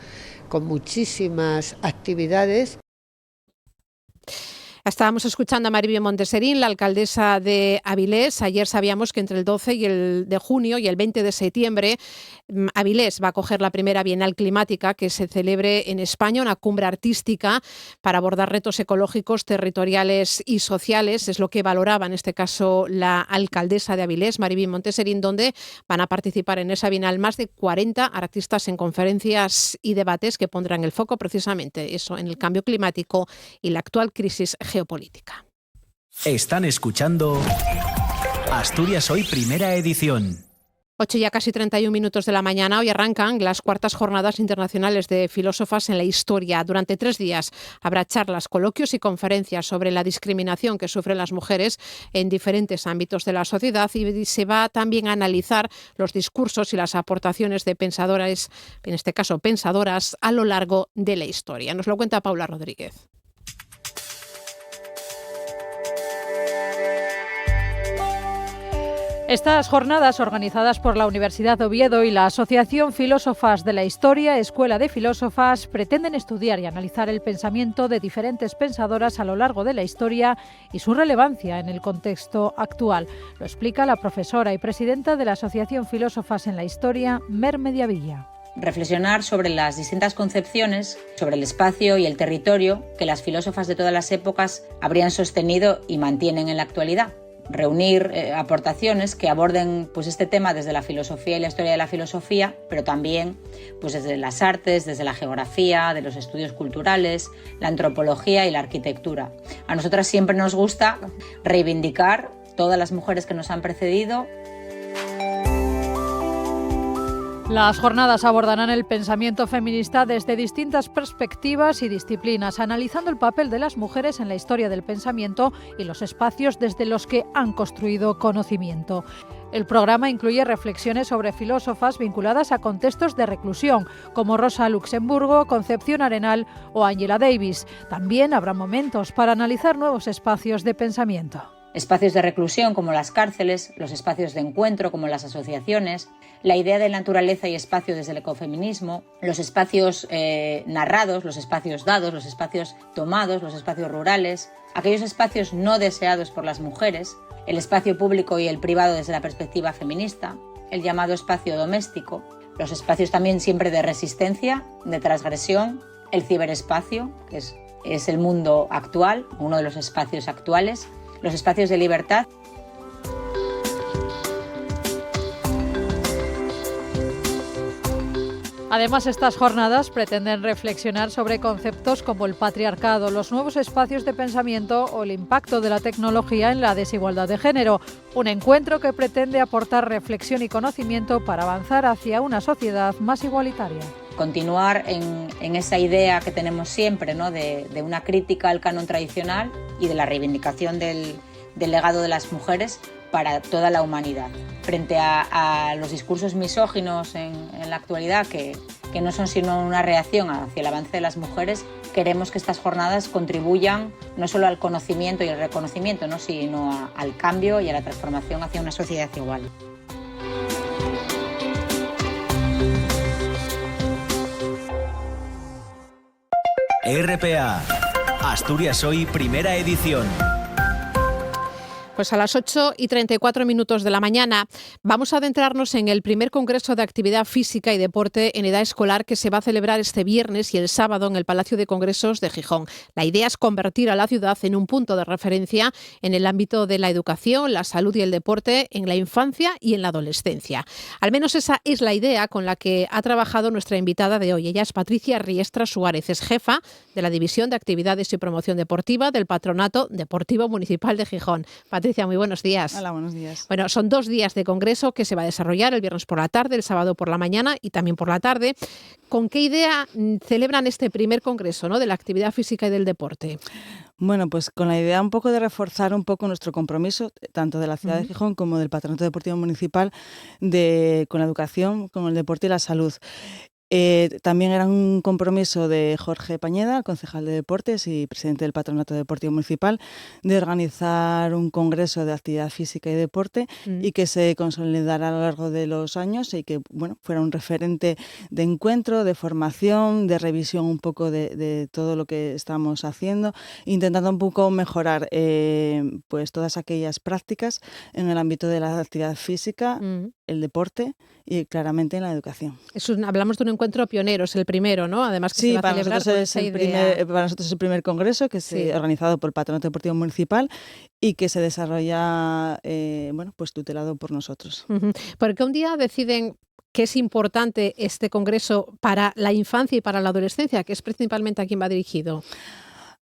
con muchísimas actividades. Estábamos escuchando a Mariby Monteserín, la alcaldesa de Avilés. Ayer sabíamos que entre el 12 de junio y el 20 de septiembre Avilés va a acoger la primera Bienal Climática que se celebre en España, una cumbre artística para abordar retos ecológicos, territoriales y sociales. Es lo que valoraba en este caso la alcaldesa de Avilés, Mariby Monteserín, donde van a participar en esa Bienal más de 40 artistas en conferencias y debates que pondrán el foco precisamente eso, en el cambio climático y la actual crisis geopolítica. Están escuchando Asturias Hoy, primera edición. 8 ya casi 31 minutos de la mañana. Hoy arrancan las cuartas jornadas internacionales de filósofas en la historia. Durante 3 días habrá charlas, coloquios y conferencias sobre la discriminación que sufren las mujeres en diferentes ámbitos de la sociedad y se va también a analizar los discursos y las aportaciones de pensadoras, en este caso pensadoras, a lo largo de la historia. Nos lo cuenta Paula Rodríguez. Estas jornadas, organizadas por la Universidad de Oviedo y la Asociación Filósofas de la Historia, Escuela de Filósofas, pretenden estudiar y analizar el pensamiento de diferentes pensadoras a lo largo de la historia y su relevancia en el contexto actual. Lo explica la profesora y presidenta de la Asociación Filósofas en la Historia, Mer Mediavilla. Reflexionar sobre las distintas concepciones sobre el espacio y el territorio que las filósofas de todas las épocas habrían sostenido y mantienen en la actualidad. Reunir aportaciones que aborden pues este tema desde la filosofía y la historia de la filosofía, pero también pues desde las artes, desde la geografía, de los estudios culturales, la antropología y la arquitectura. A nosotras siempre nos gusta reivindicar todas las mujeres que nos han precedido. Las jornadas abordarán el pensamiento feminista desde distintas perspectivas y disciplinas, analizando el papel de las mujeres en la historia del pensamiento y los espacios desde los que han construido conocimiento. El programa incluye reflexiones sobre filósofas vinculadas a contextos de reclusión, como Rosa Luxemburgo, Concepción Arenal o Angela Davis. También habrá momentos para analizar nuevos espacios de pensamiento. Espacios de reclusión como las cárceles, los espacios de encuentro como las asociaciones, la idea de naturaleza y espacio desde el ecofeminismo, los espacios narrados, los espacios dados, los espacios tomados, los espacios rurales, aquellos espacios no deseados por las mujeres, el espacio público y el privado desde la perspectiva feminista, el llamado espacio doméstico, los espacios también siempre de resistencia, de transgresión, el ciberespacio, que es el mundo actual, uno de los espacios actuales, los espacios de libertad. Además, estas jornadas pretenden reflexionar sobre conceptos como el patriarcado, los nuevos espacios de pensamiento o el impacto de la tecnología en la desigualdad de género. Un encuentro que pretende aportar reflexión y conocimiento para avanzar hacia una sociedad más igualitaria. Continuar en esa idea que tenemos siempre, ¿no? de una crítica al canon tradicional y de la reivindicación del legado de las mujeres para toda la humanidad. Frente a los discursos misóginos en la actualidad, que no son sino una reacción hacia el avance de las mujeres, queremos que estas jornadas contribuyan no solo al conocimiento y el reconocimiento, ¿no? sino al cambio y a la transformación hacia una sociedad igual. RPA, Asturias Hoy, primera edición. Pues a las 8:34 de la mañana vamos a adentrarnos en el primer Congreso de Actividad Física y Deporte en edad escolar que se va a celebrar este viernes y el sábado en el Palacio de Congresos de Gijón. La idea es convertir a la ciudad en un punto de referencia en el ámbito de la educación, la salud y el deporte en la infancia y en la adolescencia. Al menos esa es la idea con la que ha trabajado nuestra invitada de hoy. Ella es Patricia Riestra Suárez, es jefa de la División de Actividades y Promoción Deportiva del Patronato Deportivo Municipal de Gijón. Patricia, muy buenos días. Hola, buenos días. Bueno, son 2 días de congreso que se va a desarrollar el viernes por la tarde, el sábado por la mañana y también por la tarde. ¿Con qué idea celebran este primer congreso, ¿no?, de la actividad física y del deporte? Bueno, pues con la idea un poco de reforzar un poco nuestro compromiso, tanto de la ciudad de Gijón como del Patronato Deportivo Municipal, con la educación, con el deporte y la salud. También era un compromiso de Jorge Pañeda, concejal de Deportes y presidente del Patronato Deportivo Municipal, de organizar un congreso de actividad física y deporte y que se consolidara a lo largo de los años y que fuera un referente de encuentro, de formación, de revisión un poco de todo lo que estamos haciendo, intentando un poco mejorar pues todas aquellas prácticas en el ámbito de la actividad física, el deporte y claramente en la educación. Hablamos de un encuentro pionero, es el primero, ¿no? Además que sí, se va a celebrar con esa idea. Para nosotros es el primer congreso que se ha organizado por el Patronato Deportivo Municipal y que se desarrolla pues tutelado por nosotros. Porque un día deciden que es importante este congreso para la infancia y para la adolescencia, que es principalmente a quien va dirigido.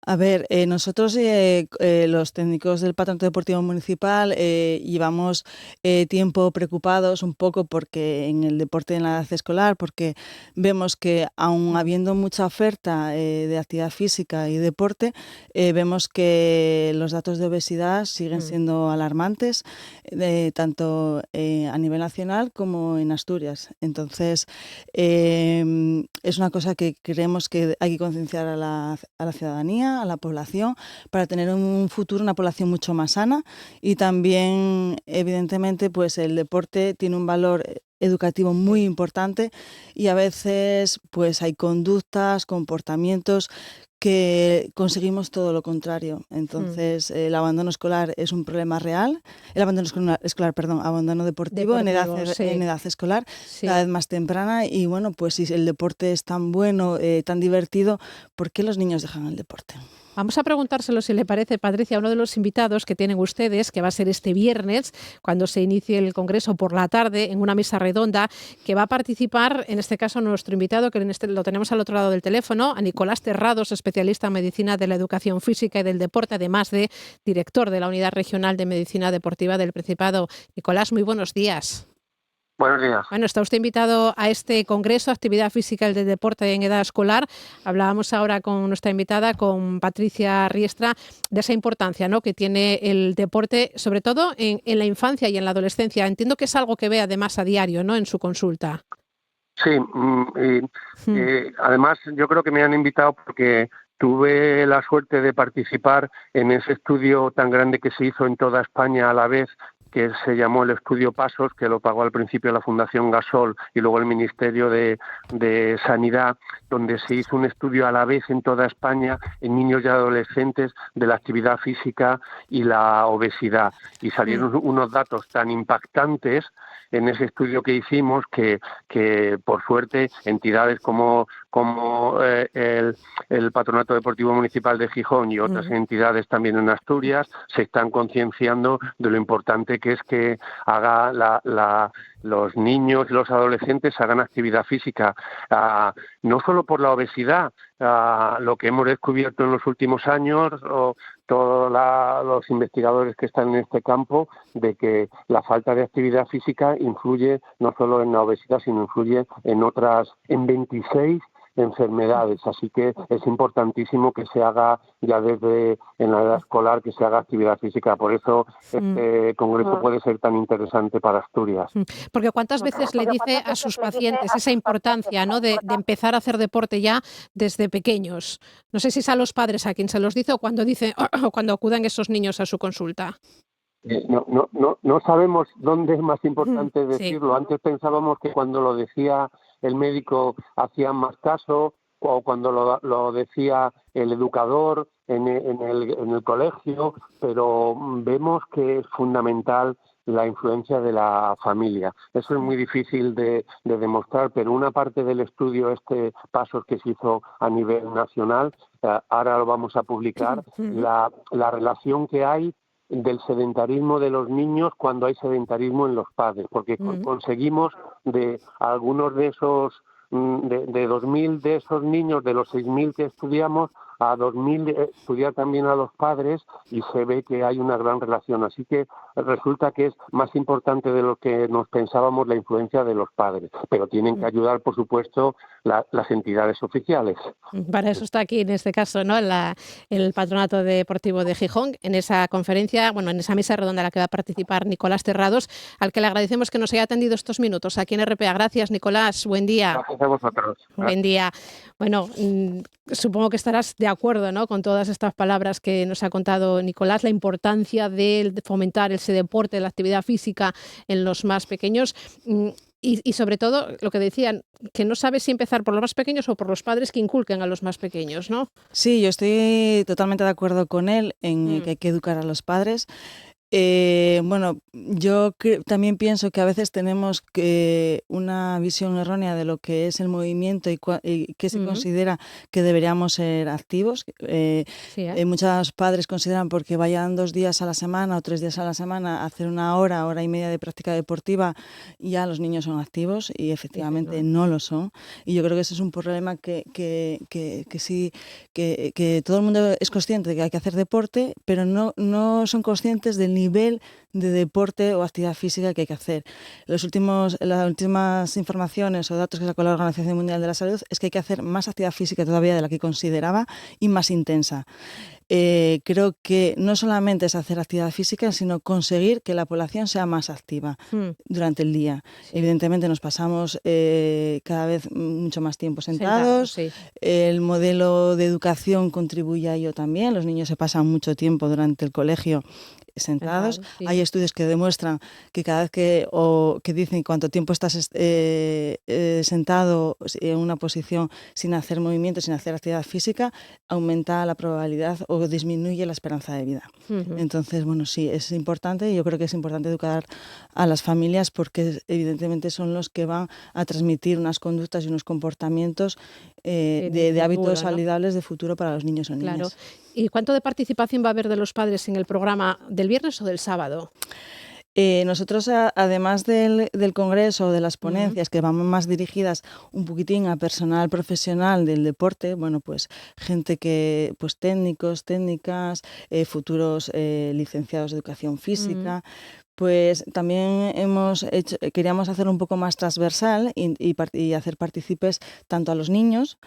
A ver, nosotros los técnicos del Patronato Deportivo Municipal llevamos tiempo preocupados un poco porque en el deporte en la edad escolar, porque vemos que aun habiendo mucha oferta de actividad física y deporte, vemos que los datos de obesidad siguen siendo alarmantes, tanto a nivel nacional como en Asturias. Entonces, es una cosa que creemos que hay que concienciar a la ciudadanía, a la población, para tener un futuro, una población mucho más sana y también, evidentemente, pues el deporte tiene un valor educativo muy importante y a veces pues hay conductas, comportamientos que conseguimos todo lo contrario. Entonces, el abandono escolar es un problema real. El abandono abandono deportivo en edad escolar, cada vez más temprana. Y bueno, pues si el deporte es tan bueno, tan divertido, ¿por qué los niños dejan el deporte? Vamos a preguntárselo, si le parece, Patricia, a uno de los invitados que tienen ustedes, que va a ser este viernes, cuando se inicie el congreso por la tarde, en una mesa redonda, que va a participar, en este caso, nuestro invitado, que lo tenemos al otro lado del teléfono, a Nicolás Terrados, especialista en medicina de la educación física y del deporte, además de director de la Unidad Regional de Medicina Deportiva del Principado. Nicolás, muy buenos días. Buenos días. Bueno, está usted invitado a este congreso, Actividad Física y de Deporte en Edad Escolar. Hablábamos ahora con nuestra invitada, con Patricia Riestra, de esa importancia, ¿no?, que tiene el deporte, sobre todo en la infancia y en la adolescencia. Entiendo que es algo que ve además a diario, ¿no?, en su consulta. Sí, además yo creo que me han invitado porque tuve la suerte de participar en ese estudio tan grande que se hizo en toda España a la vez, que se llamó el Estudio Pasos, que lo pagó al principio la Fundación Gasol y luego el Ministerio de Sanidad, donde se hizo un estudio a la vez en toda España en niños y adolescentes de la actividad física y la obesidad. Y salieron unos datos tan impactantes en ese estudio que hicimos que por suerte entidades como el Patronato Deportivo Municipal de Gijón y otras entidades también en Asturias se están concienciando de lo importante que es que haga los niños y los adolescentes hagan actividad física, no solo por la obesidad, lo que hemos descubierto en los últimos años, todos los investigadores que están en este campo, de que la falta de actividad física influye no solo en la obesidad, sino influye en 26 enfermedades, así que es importantísimo que se haga ya desde en la edad escolar, que se haga actividad física. Por eso este congreso puede ser tan interesante para Asturias. Porque ¿cuántas veces le dice a sus pacientes esa importancia, ¿no?, de empezar a hacer deporte ya desde pequeños? No sé si es a los padres a quien se los dice o cuando acudan esos niños a su consulta. No sabemos dónde es más importante decirlo. Sí. Antes pensábamos que cuando lo decía el médico hacían más caso, o cuando lo decía el educador en el colegio, pero vemos que es fundamental la influencia de la familia. Eso es muy difícil de demostrar, pero una parte del estudio, pasos que se hizo a nivel nacional, ahora lo vamos a publicar, la relación que hay del sedentarismo de los niños cuando hay sedentarismo en los padres, porque conseguimos de algunos de esos, de 2.000 de esos niños, de los 6.000 que estudiamos, a 2.000 estudiar también a los padres y se ve que hay una gran relación. Así que resulta que es más importante de lo que nos pensábamos la influencia de los padres, pero tienen que ayudar, por supuesto, las entidades oficiales. Para eso está aquí, en este caso, ¿no? El Patronato Deportivo de Gijón, en esa conferencia, en esa mesa redonda en la que va a participar Nicolás Terrados, al que le agradecemos que nos haya atendido estos minutos aquí en RPA. Gracias, Nicolás. Buen día. Gracias a vosotros. Buen día. Bueno, supongo que estarás de acuerdo, ¿no?, con todas estas palabras que nos ha contado Nicolás, la importancia de fomentar ese deporte, la actividad física en los más pequeños. Y sobre todo, lo que decían, que no sabes si empezar por los más pequeños o por los padres que inculquen a los más pequeños, ¿no? Sí, yo estoy totalmente de acuerdo con él en que hay que educar a los padres. Yo también pienso que a veces tenemos una visión errónea de lo que es el movimiento y qué se considera que deberíamos ser activos. Muchos padres consideran porque vayan 2 días a la semana o 3 días a la semana a hacer una hora y media de práctica deportiva, ya los niños son activos y efectivamente no lo son. Y yo creo que ese es un problema que todo el mundo es consciente de que hay que hacer deporte, pero no son conscientes del nivel de deporte o actividad física que hay que hacer. Las últimas informaciones o datos que sacó la Organización Mundial de la Salud es que hay que hacer más actividad física todavía de la que consideraba y más intensa. Creo que no solamente es hacer actividad física, sino conseguir que la población sea más activa durante el día. Evidentemente nos pasamos cada vez mucho más tiempo sentados. El modelo de educación contribuye a ello también. Los niños se pasan mucho tiempo durante el colegio sentados. Hay estudios que demuestran que cada vez que dicen cuánto tiempo estás sentado en una posición sin hacer movimiento, sin hacer actividad física, aumenta la probabilidad o disminuye la esperanza de vida. Entonces, sí, es importante, y yo creo que es importante educar a las familias porque evidentemente son los que van a transmitir unas conductas y unos comportamientos de hábitos saludables de futuro para los niños o niñas. Claro. ¿Y cuánto de participación va a haber de los padres en el programa del viernes o del sábado? Nosotros, además del congreso, de las ponencias que van más dirigidas un poquitín a personal profesional del deporte, pues gente que, técnicos, técnicas, futuros licenciados de educación física, pues también queríamos hacer un poco más transversal y hacer partícipes tanto a los niños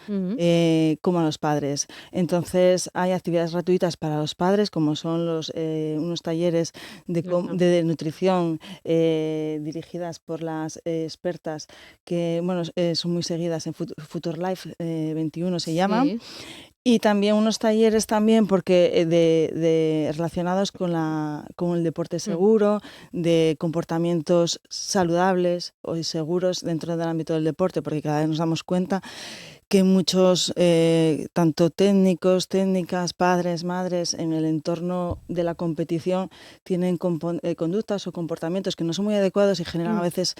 como a los padres. Entonces hay actividades gratuitas para los padres, como son unos talleres de nutrición dirigidas por las expertas que son muy seguidas en Future Life 21 se llama. Sí. Y también unos talleres porque relacionados con el deporte seguro, de comportamientos saludables y seguros dentro del ámbito del deporte, porque cada vez nos damos cuenta que muchos, tanto técnicos, técnicas, padres, madres, en el entorno de la competición tienen conductas o comportamientos que no son muy adecuados y generan a veces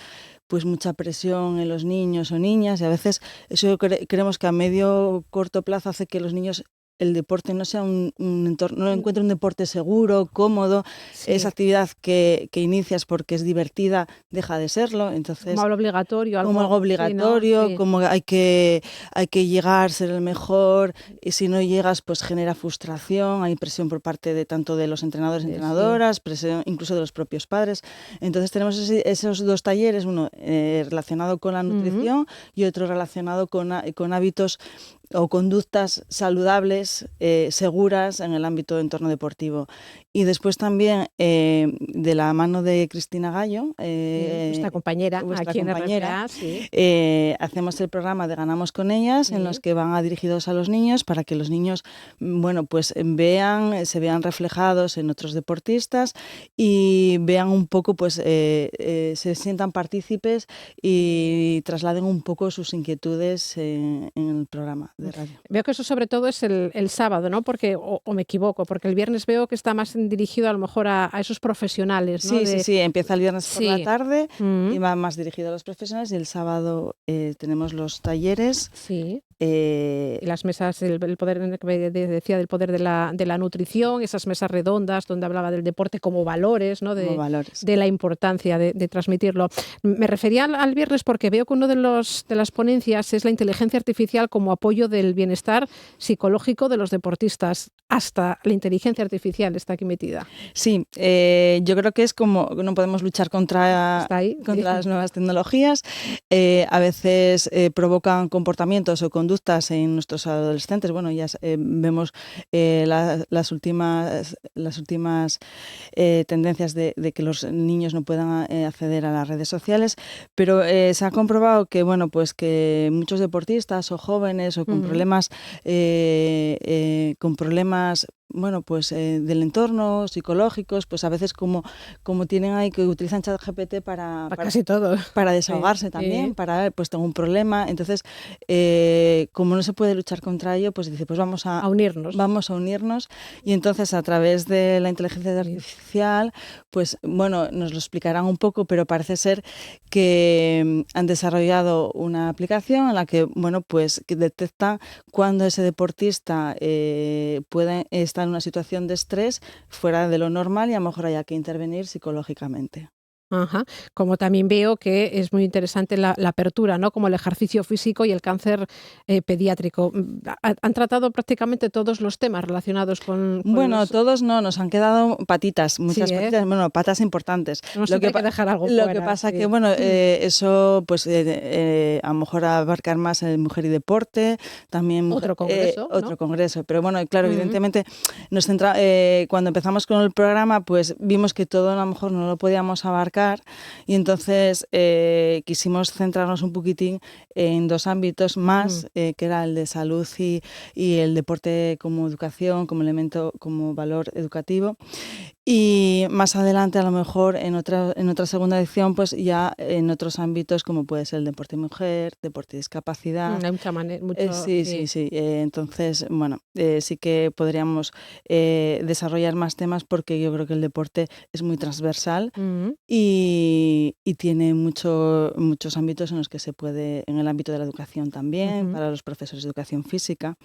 mucha presión en los niños o niñas, y a veces eso creemos que a medio corto plazo hace que los niños el deporte no sea un entorno, no encuentre un deporte seguro, cómodo. Esa actividad que inicias porque es divertida deja de serlo, entonces como algo obligatorio, como hay que llegar, ser el mejor, y si no llegas genera frustración, hay presión por parte de tanto de los entrenadores y entrenadoras, presión incluso de los propios padres. Entonces tenemos esos 2 talleres, uno relacionado con la nutrición y otro relacionado con hábitos o conductas saludables, seguras en el ámbito de entorno deportivo. Y después también, de la mano de Cristina Gallo, vuestra compañera aquí en RPA, hacemos el programa de Ganamos con ellas, en los que van dirigidos a los niños para que los niños se vean reflejados en otros deportistas y vean un poco, se sientan partícipes y trasladen un poco sus inquietudes en el programa. de radio. Veo que eso sobre todo es el sábado, ¿no? Porque, o me equivoco, porque el viernes veo que está más dirigido a lo mejor a esos profesionales, ¿no? Sí, empieza el viernes por la tarde y va más dirigido a los profesionales, y el sábado tenemos los talleres. Sí. Y las mesas, el poder que decía del poder de la nutrición, esas mesas redondas donde hablaba del deporte como valores, ¿no? De la importancia de transmitirlo. Me refería al viernes porque veo que uno de las ponencias es la inteligencia artificial como apoyo del bienestar psicológico de los deportistas. Hasta la inteligencia artificial está aquí metida. Sí, yo creo que es como no podemos luchar contra las nuevas tecnologías. A veces provocan comportamientos o conductas en nuestros adolescentes. Bueno, ya vemos las últimas tendencias de que los niños no puedan acceder a las redes sociales, pero se ha comprobado que, bueno, pues que muchos deportistas o jóvenes o con problemas bueno, pues del entorno, psicológicos, pues a veces como tienen ahí que utilizan ChatGPT para casi todo, para desahogarse también, para pues tengo un problema, entonces como no se puede luchar contra ello, pues dice, pues vamos a unirnos, y entonces a través de la inteligencia artificial, pues bueno, nos lo explicarán un poco, pero parece ser que han desarrollado una aplicación en la que, bueno, pues que detecta cuando ese deportista puede estar en una situación de estrés fuera de lo normal y a lo mejor haya que intervenir psicológicamente. Ajá. Como también veo que es muy interesante la apertura, ¿no? Como el ejercicio físico y el cáncer pediátrico. ¿Han tratado prácticamente todos los temas relacionados con Bueno, todos no, nos han quedado patitas, muchas patitas, bueno, patas importantes. No sé, hay que dejar algo lo fuera. Que pasa que, bueno, eso pues a lo mejor abarcar más en mujer y deporte, también otro congreso, otro congreso, pero bueno, claro, evidentemente cuando empezamos con el programa, pues vimos que todo a lo mejor no lo podíamos abarcar, y entonces quisimos centrarnos un poquitín en dos ámbitos más, que era el de salud y el deporte como educación, como elemento, como valor educativo. Y más adelante, a lo mejor, en otra segunda edición, pues ya en otros ámbitos, como puede ser el deporte mujer, deporte y discapacidad. Hay mucha manera. Sí. Entonces, bueno, sí que podríamos desarrollar más temas, porque yo creo que el deporte es muy transversal y tiene muchos ámbitos en los que se puede, en el ámbito de la educación también, para los profesores de educación física.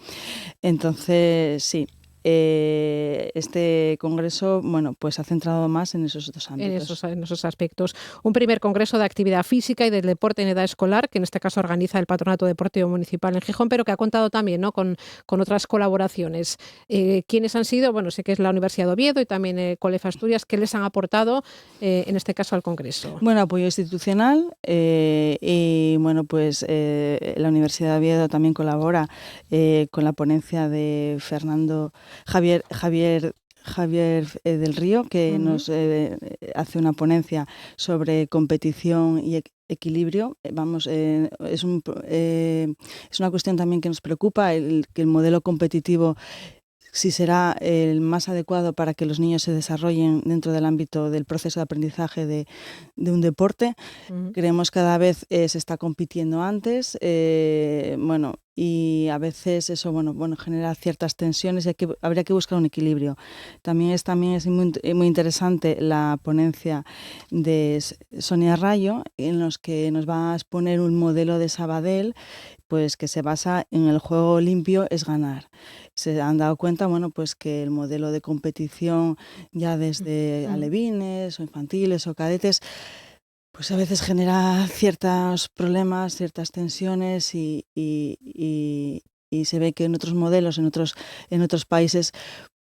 Entonces, sí. Este congreso, bueno, pues ha centrado más en esos dos ámbitos. En esos aspectos. Un primer congreso de actividad física y del deporte en edad escolar, que en este caso organiza el Patronato Deportivo Municipal en Gijón, pero que ha contado también, ¿no? con otras colaboraciones. ¿Quiénes han sido? Bueno, sé que es la Universidad de Oviedo y también Colefa Asturias. ¿Qué les han aportado, en este caso, al congreso? Bueno, apoyo institucional y, bueno, pues la Universidad de Oviedo también colabora con la ponencia de Javier del Río, que nos hace una ponencia sobre competición y equilibrio. Es una cuestión también que nos preocupa, que el modelo competitivo, si será el más adecuado para que los niños se desarrollen dentro del ámbito del proceso de aprendizaje de un deporte. Creemos que cada vez se está compitiendo antes, y a veces eso genera ciertas tensiones y habría que buscar un equilibrio. También es muy interesante la ponencia de Sonia Rayo, en los que nos va a exponer un modelo de Sabadell, pues que se basa en el juego limpio es ganar. Se han dado cuenta, pues que el modelo de competición ya desde alevines o infantiles o cadetes, pues a veces genera ciertos problemas, ciertas tensiones y se ve que en otros modelos, en otros países,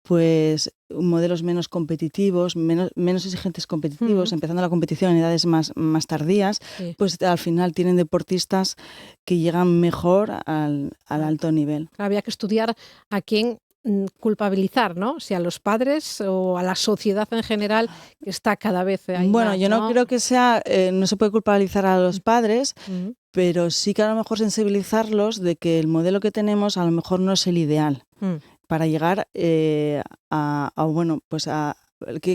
pues modelos menos competitivos, menos exigentes competitivos, empezando la competición en edades más tardías, pues al final tienen deportistas que llegan mejor al alto nivel. Había que estudiar a quién culpabilizar, ¿no? Si a los padres o a la sociedad en general, que está cada vez ahí más, yo no creo que no se puede culpabilizar a los padres, pero sí que a lo mejor sensibilizarlos de que el modelo que tenemos a lo mejor no es el ideal para llegar a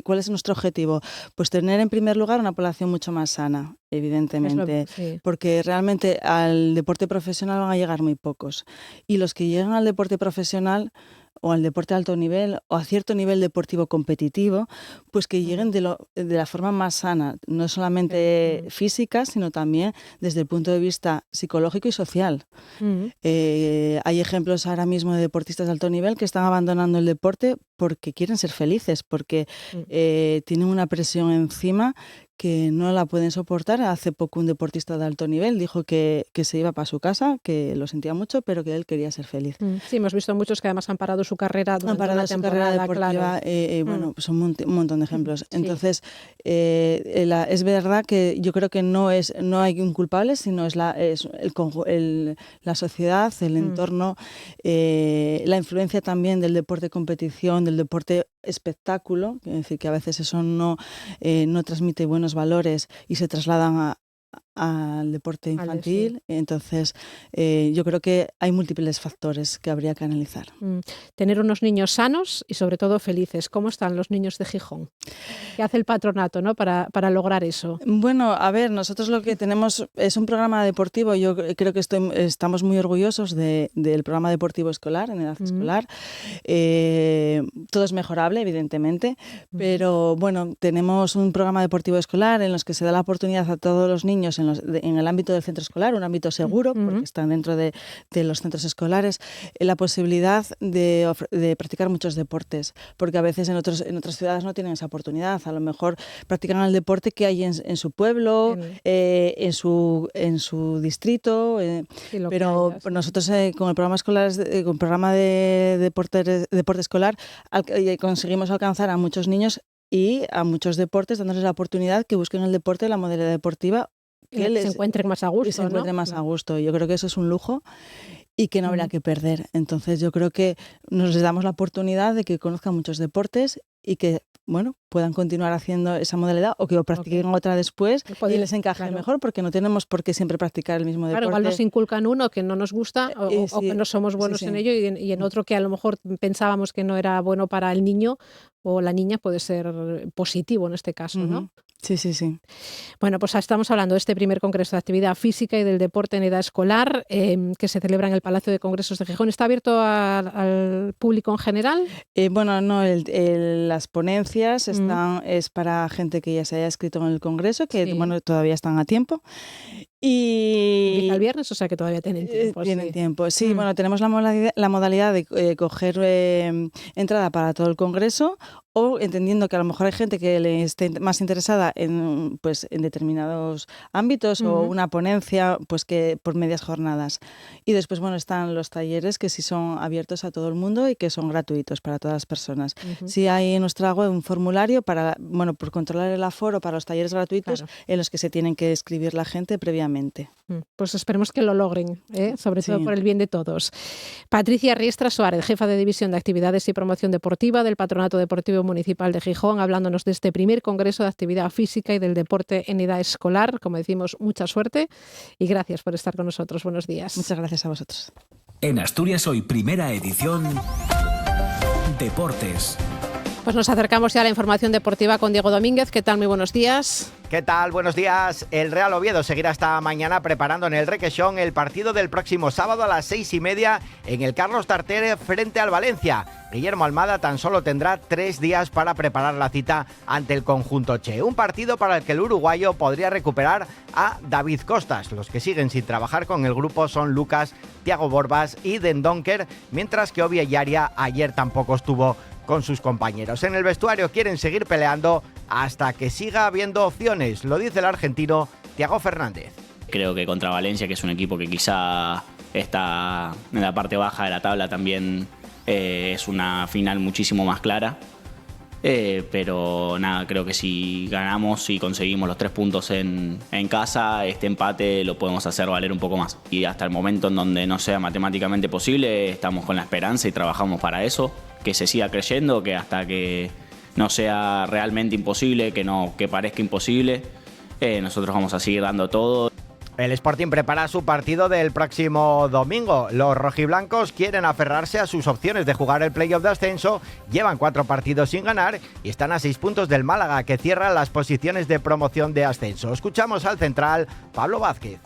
¿Cuál es nuestro objetivo? Pues tener en primer lugar una población mucho más sana, evidentemente, sí. porque realmente al deporte profesional van a llegar muy pocos. Y los que llegan al deporte profesional o al deporte de alto nivel o a cierto nivel deportivo competitivo, pues que lleguen de la forma más sana, no solamente física, sino también desde el punto de vista psicológico y social. Hay ejemplos ahora mismo de deportistas de alto nivel que están abandonando el deporte porque quieren ser felices, porque tienen una presión encima que no la pueden soportar. Hace poco un deportista de alto nivel dijo que se iba para su casa, que lo sentía mucho, pero que él quería ser feliz. Sí, hemos visto muchos que además han parado su carrera durante una temporada deportiva, claro. Bueno, pues un montón de ejemplos. Sí. Entonces, es verdad que yo creo que no hay un culpable, sino es la sociedad, el entorno, la influencia también del deporte competición, del deporte espectáculo, es decir, que a veces eso no transmite buenos valores y se trasladan al deporte infantil. Entonces, yo creo que hay múltiples factores que habría que analizar. Tener unos niños sanos y sobre todo felices. ¿Cómo están los niños de Gijón? ¿Qué hace el patronato, ¿no? para lograr eso? Bueno, a ver, nosotros lo que tenemos es un programa deportivo. Yo creo que estamos muy orgullosos del programa deportivo escolar, en edad escolar. Todo es mejorable, evidentemente, pero bueno, tenemos un programa deportivo escolar en los que se da la oportunidad a todos los niños en el ámbito del centro escolar, un ámbito seguro, porque están dentro de los centros escolares, la posibilidad de practicar muchos deportes, porque a veces en otras ciudades no tienen esa oportunidad. A lo mejor practican el deporte que hay en su pueblo, en su distrito, pero nosotros con el programa escolar, con el programa de deporte escolar, conseguimos alcanzar a muchos niños y a muchos deportes, dándoles la oportunidad que busquen el deporte, la modalidad deportiva, que se encuentren más a gusto. Yo creo que eso es un lujo y que no habría que perder. Entonces yo creo que nos les damos la oportunidad de que conozcan muchos deportes y que puedan continuar haciendo esa modalidad o que practiquen otra después y les encaje mejor, porque no tenemos por qué siempre practicar el mismo deporte. Igual nos inculcan uno que no nos gusta o que no somos buenos en ello y en otro que a lo mejor pensábamos que no era bueno para el niño o la niña puede ser positivo en este caso, ¿no? Sí. Bueno, pues estamos hablando de este primer congreso de actividad física y del deporte en edad escolar que se celebra en el Palacio de Congresos de Gijón. ¿Está abierto al público en general? No, las ponencias es para gente que ya se haya inscrito en el congreso, que todavía están a tiempo. Y empieza el viernes, o sea que todavía tienen tiempo. Tienen tiempo, sí. Bueno, tenemos la modalidad de coger entrada para todo el congreso, o entendiendo que a lo mejor hay gente que le esté más interesada en determinados ámbitos o una ponencia que por medias jornadas. Y después están los talleres que sí son abiertos a todo el mundo y que son gratuitos para todas las personas. Sí hay en nuestra web un formulario por controlar el aforo para los talleres gratuitos, en los que se tienen que inscribir la gente previamente. Pues esperemos que lo logren, sobre todo por el bien de todos. Patricia Riestra Suárez, jefa de División de Actividades y Promoción Deportiva del Patronato Deportivo Municipal de Gijón, hablándonos de este primer congreso de actividad física y del deporte en edad escolar. Como decimos, mucha suerte y gracias por estar con nosotros. Buenos días. Muchas gracias a vosotros. En Asturias Hoy, primera edición, Deportes. Pues nos acercamos ya a la información deportiva con Diego Domínguez. ¿Qué tal? Muy buenos días. ¿Qué tal? Buenos días. El Real Oviedo seguirá esta mañana preparando en el Requesón el partido del próximo sábado a las 6:30 en el Carlos Tartiere frente al Valencia. Guillermo Almada tan solo tendrá 3 días para preparar la cita ante el conjunto Che. Un partido para el que el uruguayo podría recuperar a David Costas. Los que siguen sin trabajar con el grupo son Lucas, Thiago Borbas y Dendoncker, mientras que Obi Ellaria ayer tampoco estuvo con sus compañeros. En el vestuario quieren seguir peleando hasta que siga habiendo opciones, lo dice el argentino Thiago Fernández. Creo que contra Valencia, que es un equipo que quizá está en la parte baja de la tabla, también es una final muchísimo más clara. Pero nada, creo que si ganamos y conseguimos los 3 puntos en casa, este empate lo podemos hacer valer un poco más. Y hasta el momento en donde no sea matemáticamente posible, estamos con la esperanza y trabajamos para eso. Que se siga creyendo, que hasta que no sea realmente imposible, que parezca imposible, nosotros vamos a seguir dando todo. El Sporting prepara su partido del próximo domingo. Los rojiblancos quieren aferrarse a sus opciones de jugar el playoff de ascenso, llevan 4 partidos sin ganar y están a 6 puntos del Málaga, que cierra las posiciones de promoción de ascenso. Escuchamos al central Pablo Vázquez.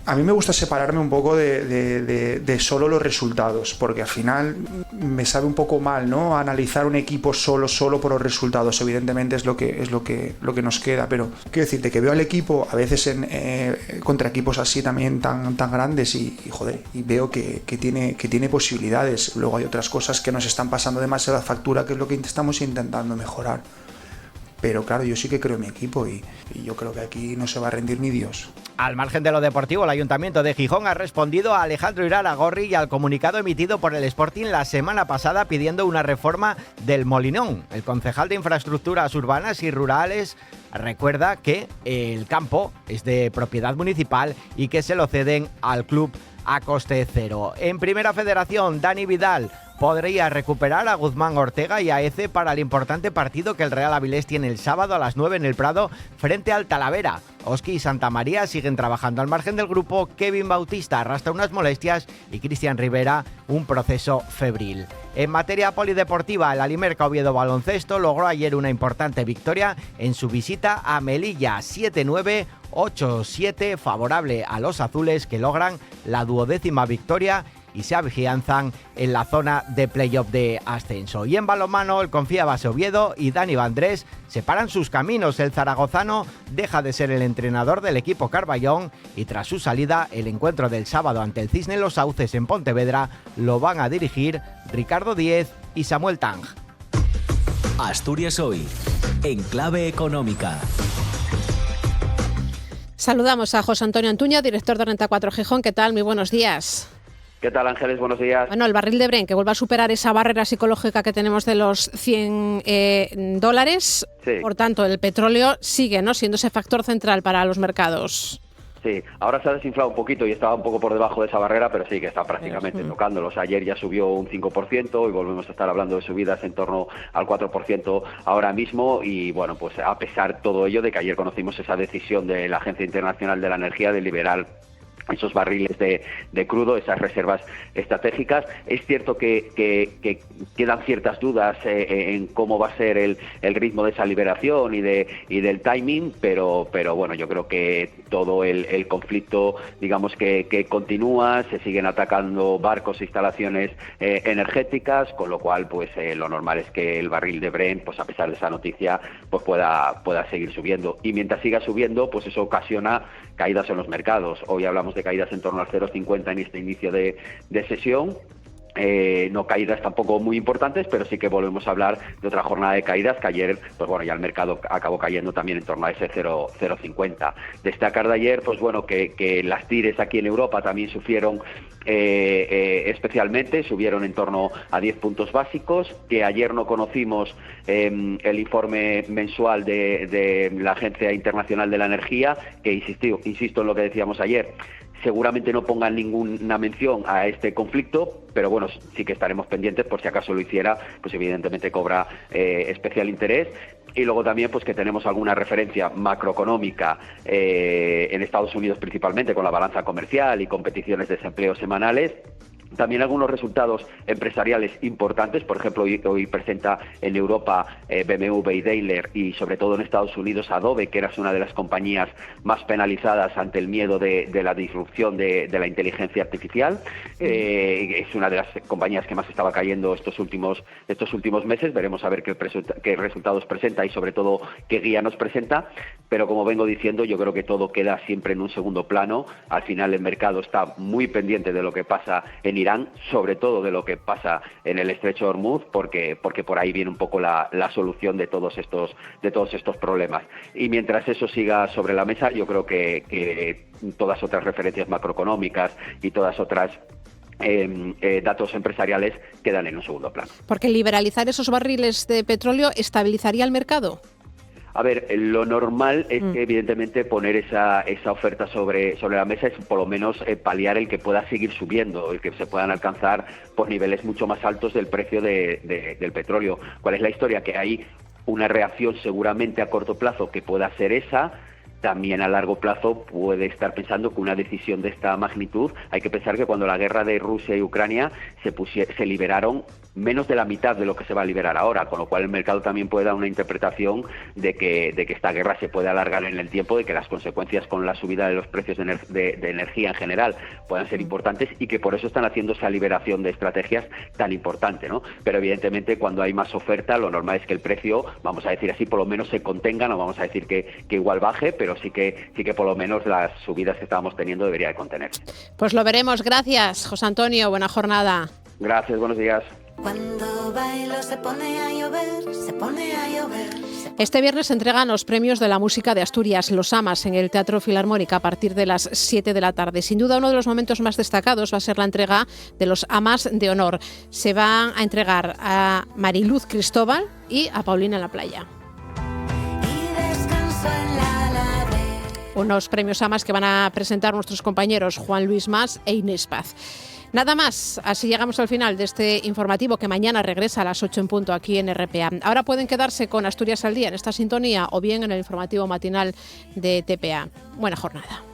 A mí me gusta separarme un poco de solo los resultados, porque al final me sabe un poco mal, ¿no? Analizar un equipo solo por los resultados. Evidentemente es lo que nos queda, pero quiero decirte que veo al equipo a veces contra equipos así también tan grandes y veo que tiene posibilidades. Luego hay otras cosas que nos están pasando demasiada factura, que es lo que estamos intentando mejorar. Pero claro, yo sí que creo en mi equipo y yo creo que aquí no se va a rendir ni Dios. Al margen de lo deportivo, el Ayuntamiento de Gijón ha respondido a Alejandro Iraragorri y al comunicado emitido por el Sporting la semana pasada pidiendo una reforma del Molinón. El concejal de Infraestructuras Urbanas y Rurales recuerda que el campo es de propiedad municipal y que se lo ceden al club a coste cero. En Primera Federación, Dani Vidal podría recuperar a Guzmán Ortega y a Eze para el importante partido que el Real Avilés tiene el sábado a las 9 en el Prado frente al Talavera. Oski y Santa María siguen trabajando al margen del grupo. Kevin Bautista arrastra unas molestias y Cristian Rivera un proceso febril. En materia polideportiva, el Alimerca Oviedo Baloncesto logró ayer una importante victoria en su visita a Melilla, 7-9, 8-7, favorable a los azules, que logran la 12ª victoria y se afianzan en la zona de playoff de ascenso. Y en balonmano, el Confiabase Oviedo y Dani Vandrés separan sus caminos. El zaragozano deja de ser el entrenador del equipo Carballón y tras su salida, el encuentro del sábado ante el Cisne Los Sauces en Pontevedra lo van a dirigir Ricardo Díez y Samuel Tang. Asturias Hoy, en clave económica. Saludamos a José Antonio Antuña, director de Renta 4 Gijón. ¿Qué tal? Muy buenos días. ¿Qué tal, Ángeles? Buenos días. Bueno, el barril de Brent, que vuelva a superar esa barrera psicológica que tenemos de los $100. Sí. Por tanto, el petróleo sigue, ¿no?, siendo ese factor central para los mercados. Sí, ahora se ha desinflado un poquito y estaba un poco por debajo de esa barrera, pero sí que está prácticamente tocándolos. Ayer ya subió un 5% y volvemos a estar hablando de subidas en torno al 4% ahora mismo. Y bueno, pues a pesar de todo ello, de que ayer conocimos esa decisión de la Agencia Internacional de la Energía de liberar esos barriles de crudo, esas reservas estratégicas. Es cierto que quedan ciertas dudas en cómo va a ser el ritmo de esa liberación y del timing, pero bueno, yo creo que todo el conflicto, digamos que continúa, se siguen atacando barcos e instalaciones energéticas, con lo cual pues lo normal es que el barril de Brent, pues a pesar de esa noticia, pues pueda seguir subiendo. Y mientras siga subiendo, pues eso ocasiona caídas en los mercados. Hoy hablamos de caídas en torno al 0,50 en este inicio de sesión. No caídas tampoco muy importantes, pero sí que volvemos a hablar de otra jornada de caídas que ayer, pues bueno, ya el mercado acabó cayendo también en torno a ese 0,50. Destacar de ayer, pues bueno, que las tires aquí en Europa también sufrieron especialmente, subieron en torno a 10 puntos básicos, que ayer no conocimos el informe mensual de la Agencia Internacional de la Energía, que insisto en lo que decíamos ayer, seguramente no pongan ninguna mención a este conflicto, pero bueno, sí que estaremos pendientes por si acaso lo hiciera, pues evidentemente cobra especial interés. Y luego también pues que tenemos alguna referencia macroeconómica en Estados Unidos principalmente, con la balanza comercial y competiciones de desempleo semanales. También algunos resultados empresariales importantes, por ejemplo, hoy presenta en Europa BMW y Daimler, y sobre todo en Estados Unidos Adobe, que era una de las compañías más penalizadas ante el miedo de la disrupción de la inteligencia artificial. Es una de las compañías que más estaba cayendo estos últimos meses. Veremos a ver qué resultados presenta y sobre todo qué guía nos presenta. Pero como vengo diciendo, yo creo que todo queda siempre en un segundo plano. Al final el mercado está muy pendiente de lo que pasa en Irán, sobre todo de lo que pasa en el estrecho de Hormuz, porque por ahí viene un poco la solución de todos estos problemas. Y mientras eso siga sobre la mesa, yo creo que todas otras referencias macroeconómicas y todas otras datos empresariales quedan en un segundo plano. Porque liberalizar esos barriles de petróleo estabilizaría el mercado. A ver, lo normal es que evidentemente poner esa oferta sobre la mesa es por lo menos paliar el que pueda seguir subiendo, el que se puedan alcanzar por niveles mucho más altos del precio del petróleo. ¿Cuál es la historia? Que hay una reacción seguramente a corto plazo que pueda ser esa, también a largo plazo puede estar pensando que una decisión de esta magnitud, hay que pensar que cuando la guerra de Rusia y Ucrania se liberaron menos de la mitad de lo que se va a liberar ahora, con lo cual el mercado también puede dar una interpretación de que esta guerra se puede alargar en el tiempo, de que las consecuencias con la subida de los precios de energía en general puedan ser importantes y que por eso están haciendo esa liberación de estrategias tan importante, ¿no? Pero evidentemente cuando hay más oferta, lo normal es que el precio, vamos a decir así, por lo menos se contenga, no vamos a decir que igual baje, pero sí que por lo menos las subidas que estábamos teniendo debería de contenerse. Pues lo veremos. Gracias, José Antonio. Buena jornada. Gracias, buenos días. Cuando bailo se pone a llover, se pone a llover. Este viernes se entregan los premios de la música de Asturias, los AMAS, en el Teatro Filarmónica a partir de las 7 de la tarde. Sin duda, uno de los momentos más destacados va a ser la entrega de los AMAS de honor. Se van a entregar a Mariluz Cristóbal y a Paulina en la Playa. Unos premios AMAS que van a presentar nuestros compañeros Juan Luis Mas e Inés Paz. Nada más, así llegamos al final de este informativo que mañana regresa a las 8 en punto aquí en RPA. Ahora pueden quedarse con Asturias al Día en esta sintonía o bien en el informativo matinal de TPA. Buena jornada.